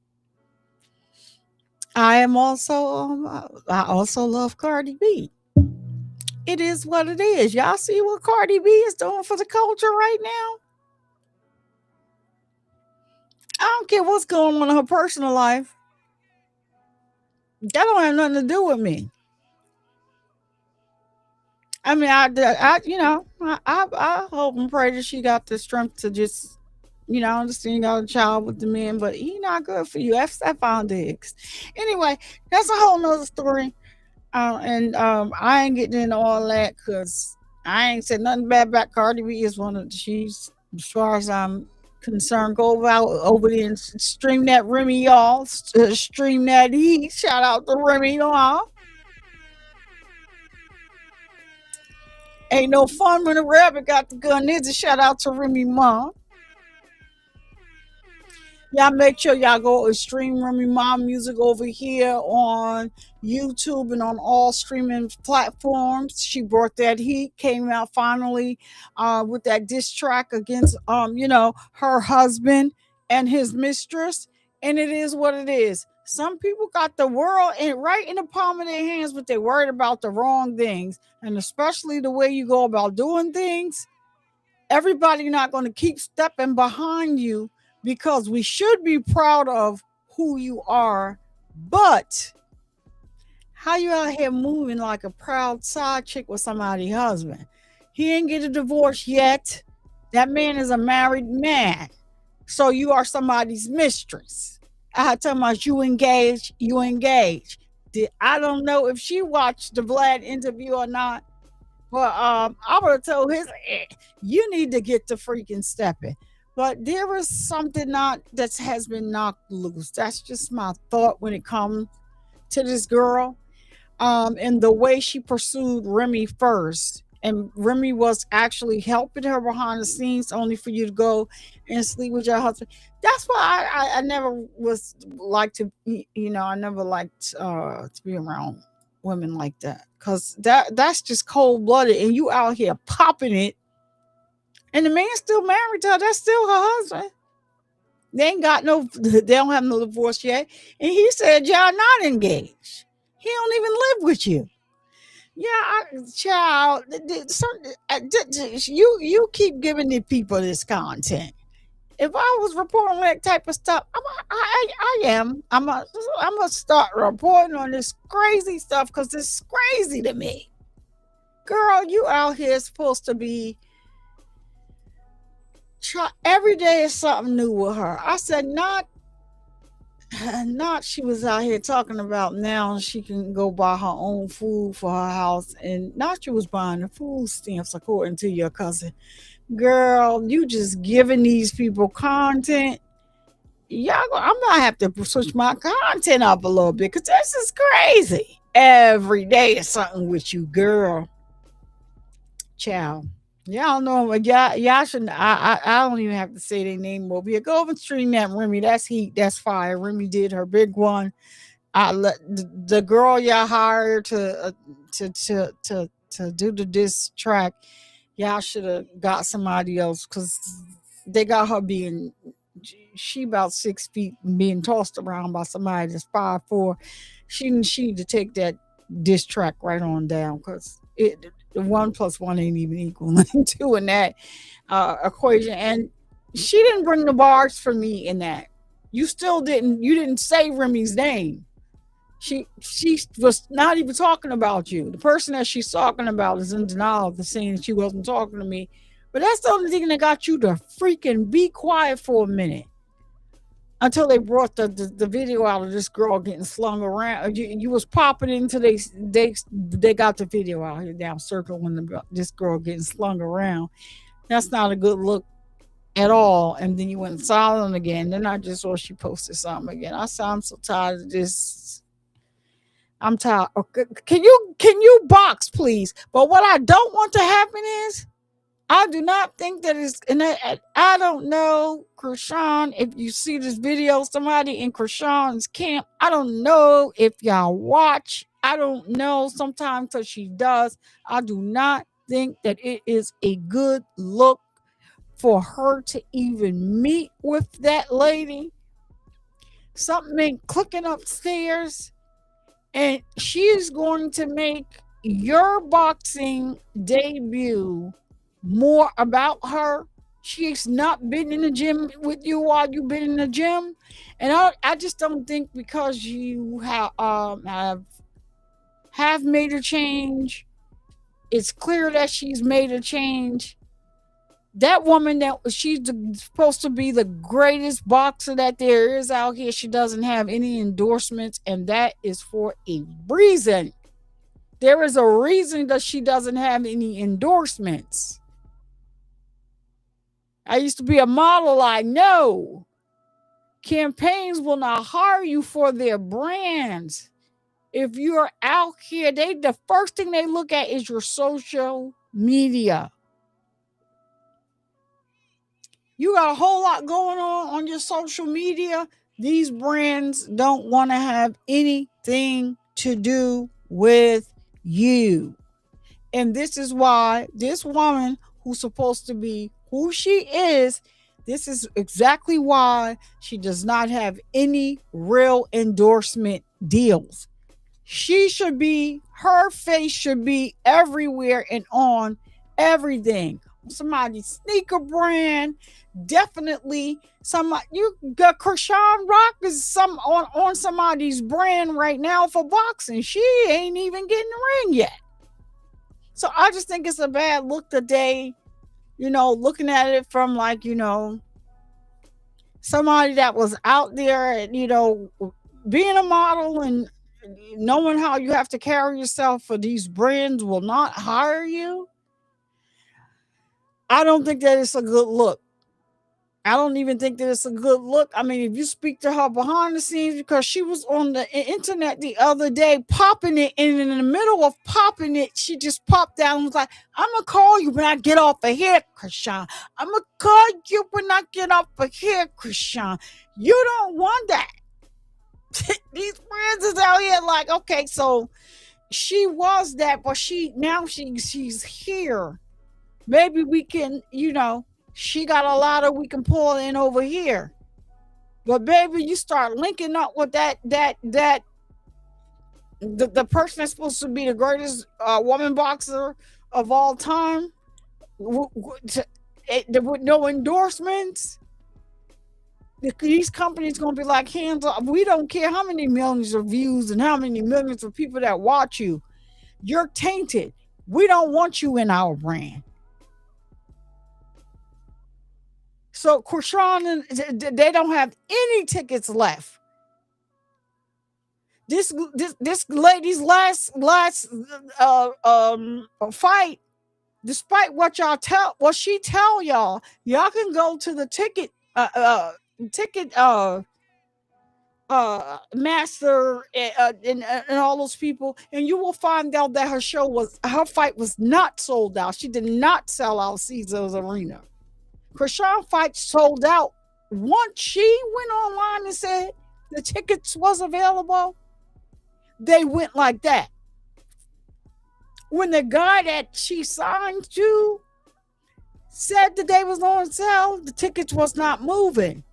I am also I also love Cardi B. It is what it is. Y'all see what Cardi B is doing for the culture right now? I don't care what's going on in her personal life. That don't have nothing to do with me. I mean, I hope and pray that she got the strength to just, I understand you got a child with the man, but he not good for you. F on dicks. Anyway, that's a whole nother story. And I ain't getting into all that because I ain't said nothing bad about Cardi B. Is one of she's, as far as I'm concerned, go out over there and stream that Remy, y'all. Stream that heat. Shout out to Remy, y'all. Ain't no fun when a rabbit got the gun. Is a shout out to Remy Mom. Y'all make sure y'all go and stream Remy Mom music over here on YouTube and on all streaming platforms. She brought that heat, came out finally with that diss track against her husband and his mistress. And it is what it is. Some people got the world right in the palm of their hands, but they're worried about the wrong things. And especially the way you go about doing things. Everybody not going to keep stepping behind you, because we should be proud of who you are, but how you out here moving like a proud side chick with somebody's husband? He ain't get a divorce yet. That man is a married man. So you are somebody's mistress. I tell my you engaged. I don't know if she watched the Vlad interview or not, but I would have told you need to get to freaking stepping. But there was something that has been knocked loose. That's just my thought when it comes to this girl. And the way she pursued Remy first. And Remy was actually helping her behind the scenes only for you to go and sleep with your husband. That's why I never was like to, I never liked to be around women like that. Because that's just cold-blooded. And you out here popping it. And the man's still married to her. That's still her husband. They don't have no divorce yet. And he said, y'all not engaged. He don't even live with you. Yeah, child, you keep giving the people this content. If I was reporting that type of stuff, I am. I'm gonna start reporting on this crazy stuff because it's crazy to me. Girl, you out here supposed to be. Every day is something new with her. I said, not she was out here talking about now she can go buy her own food for her house, and not she was buying the food stamps according to your cousin. Girl, you just giving these people content. I'm gonna have to switch my content up a little bit because this is crazy. Every day is something with you, girl. Child. Y'all know, y'all shouldn't. I don't even have to say their name over here. Go over and stream that Remy. That's heat. That's fire. Remy did her big one. I let the girl y'all hired to do the diss track. Y'all should have got somebody else because they got her she about 6 feet being tossed around by somebody that's 5'4". She need to take that diss track right on down because the 1 + 1 ain't even equal 2 in that equation. And she didn't bring the bars for me in that. You didn't say Remy's name. She was not even talking about you. The person that she's talking about is in denial of the saying she wasn't talking to me. But that's the only thing that got you to freaking be quiet for a minute. Until they brought the video out of this girl getting slung around. You was popping into they got the video out here down circling this girl getting slung around. That's not a good look at all. And then you went silent again. Then I just saw she posted something again. I said, I'm so tired of this. I'm tired. Can you box, please? But what I don't want to happen is I do not think that it's, and I don't know, Krishan, if you see this video, somebody in Krishan's camp, I don't know if y'all watch. I don't know sometimes because she does. I do not think that it is a good look for her to even meet with that lady. Something ain't clicking upstairs, and she is going to make your boxing debut more about her. She's not been in the gym with you while you've been in the gym, and I just don't think because you have made a change. It's clear that she's made a change. That woman, that she's supposed to be the greatest boxer that there is out here, she doesn't have any endorsements, and that is for a reason. There is a reason that she doesn't have any endorsements. I used to be a model. I know campaigns will not hire you for their brands. If you're out here, the first thing they look at is your social media. You got a whole lot going on your social media. These brands don't want to have anything to do with you. And this is why this woman, who's supposed to be who she is, this is exactly why she does not have any real endorsement deals. She should be, her face should be everywhere and on everything. Somebody's sneaker brand, definitely somebody. You got Krishan Rock is some on somebody's brand right now for boxing. She ain't even getting the ring yet. So I just think it's a bad look today, looking at it from somebody that was out there and, being a model and knowing how you have to carry yourself for these brands will not hire you. I don't think that it's a good look. I don't even think that it's a good look. I mean, if you speak to her behind the scenes, because she was on the internet the other day popping it, and in the middle of popping it, she just popped down and was like, I'm going to call you when I get off of here, Krishan. I'm going to call you when I get off of here, Krishan. You don't want that. These friends is out here like, okay, so she was that, but she's here. Maybe we can, she got a lot of we can pull in over here. But baby, you start linking up with the person that's supposed to be the greatest woman boxer of all time with no endorsements. These companies going to be like, hands up. We don't care how many millions of views and how many millions of people that watch you. You're tainted. We don't want you in our brand. So Krishan, they don't have any tickets left. This lady's last fight, despite what she tell y'all can go to the ticket master and all those people, and you will find out that her fight was not sold out. She did not sell out Caesars Arena. Krishan fight sold out once she went online and said the tickets was available. They went like that. When the guy that she signed to said that they was on sale, the tickets was not moving.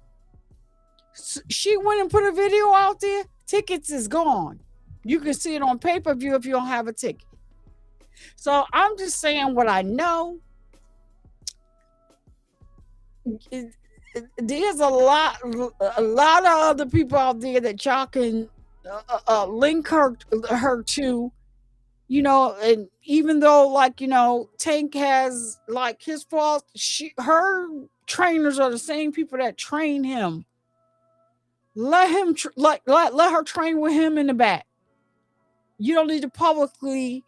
She went and put a video out there. Tickets is gone. You can see it on pay-per-view if you don't have a ticket. So I'm just saying what I know. There's a lot of other people out there that y'all can link her to, and even though Tank has his fault, her trainers are the same people that train him. Let him let her train with him in the back. You don't need to publicly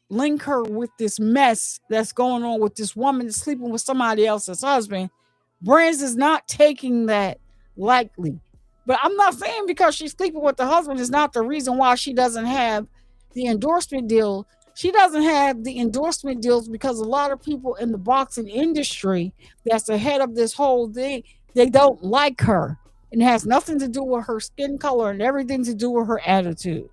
link her with this mess that's going on with this woman that's sleeping with somebody else's husband. Brands is not taking that lightly. But I'm not saying because she's sleeping with the husband is not the reason why she doesn't have the endorsement deal. She doesn't have the endorsement deals because a lot of people in the boxing industry that's ahead of this whole thing, they don't like her. And it has nothing to do with her skin color and everything to do with her attitude.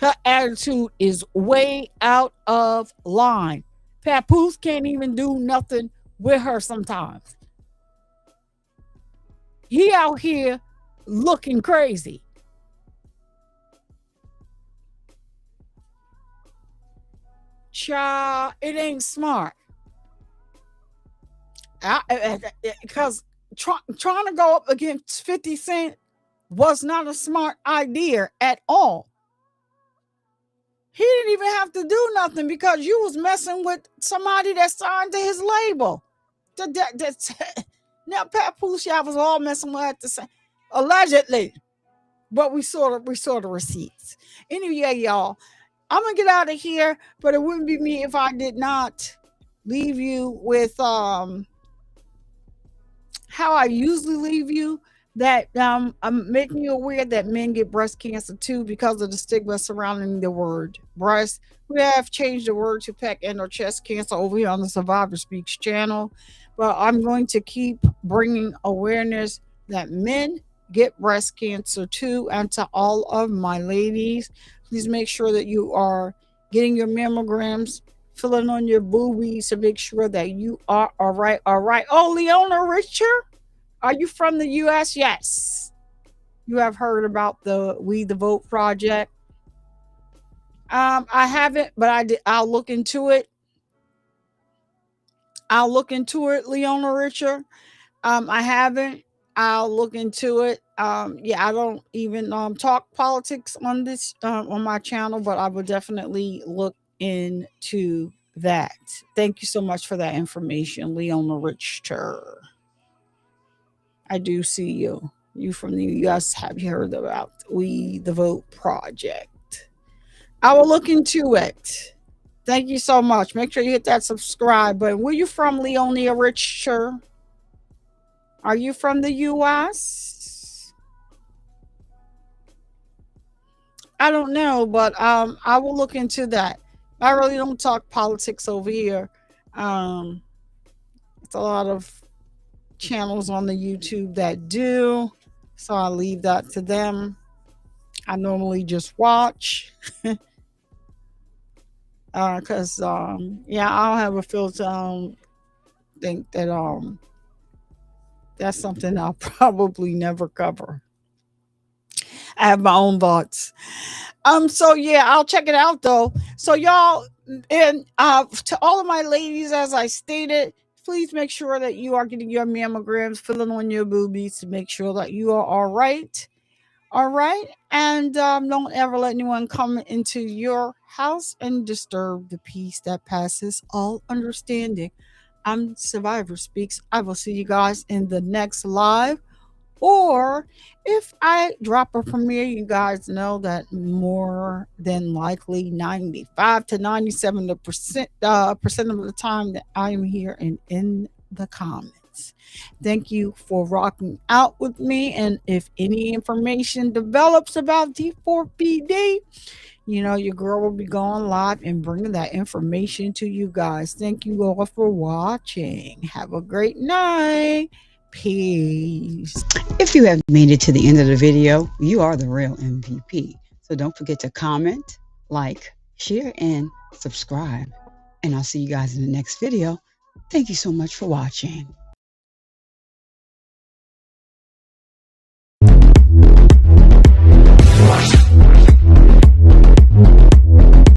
Her attitude is way out of line. Papoose can't even do nothing with her sometimes. He out here looking crazy. Child, it ain't smart. Because trying to go up against 50 Cent was not a smart idea at all. He didn't even have to do nothing because you was messing with somebody that signed to his label. Now Papoose, y'all was all messing with at the same, allegedly, but we saw the receipts. Anyway, y'all, I'm gonna get out of here, but it wouldn't be me if I did not leave you with how I usually leave you. That I'm making you aware that men get breast cancer too because of the stigma surrounding the word breast. We have changed the word to peck and or chest cancer over here on the Survivor Speaks channel, but I'm going to keep bringing awareness that men get breast cancer too. And to all of my ladies, please make sure that you are getting your mammograms, filling on your boobies to make sure that you are all right. Oh, Leona Richer, are you from the U.S.? Yes. You have heard about the We the Vote project. I haven't, but I'll look into it. Leona Richer. I haven't. I'll look into it. Yeah, I don't even talk politics on this on my channel, but I will definitely look into that. Thank you so much for that information, Leona Richter. I do see you. You from the U.S. Have you heard about We the Vote project? I will look into it. Thank you so much. Make sure you hit that subscribe button. Where you from, Leonia Richer? Are you from the U.S.? I don't know, but I will look into that. I really don't talk politics over here. It's a lot of channels on the YouTube that do, so I leave that to them. I normally just watch because yeah, I don't have a filter. I don't think that that's something I'll probably never cover. I have my own thoughts. So yeah, I'll check it out though. So y'all, and to all of my ladies, as I stated, please make sure that you are getting your mammograms, filling on your boobies to make sure that you are all right. All right. And don't ever let anyone come into your house and disturb the peace that passes all understanding. I'm Survivor Speaks. I will see you guys in the next live. Or if I drop a premiere, you guys know that more than likely 95 to 97% of the time that I am here and in the comments. Thank you for rocking out with me. And if any information develops about D4VD, you know, your girl will be going live and bringing that information to you guys. Thank you all for watching. Have a great night. Peace. If you have made it to the end of the video, you are the real MVP. So don't forget to comment, like, share, and subscribe. And I'll see you guys in the next video. Thank you so much for watching.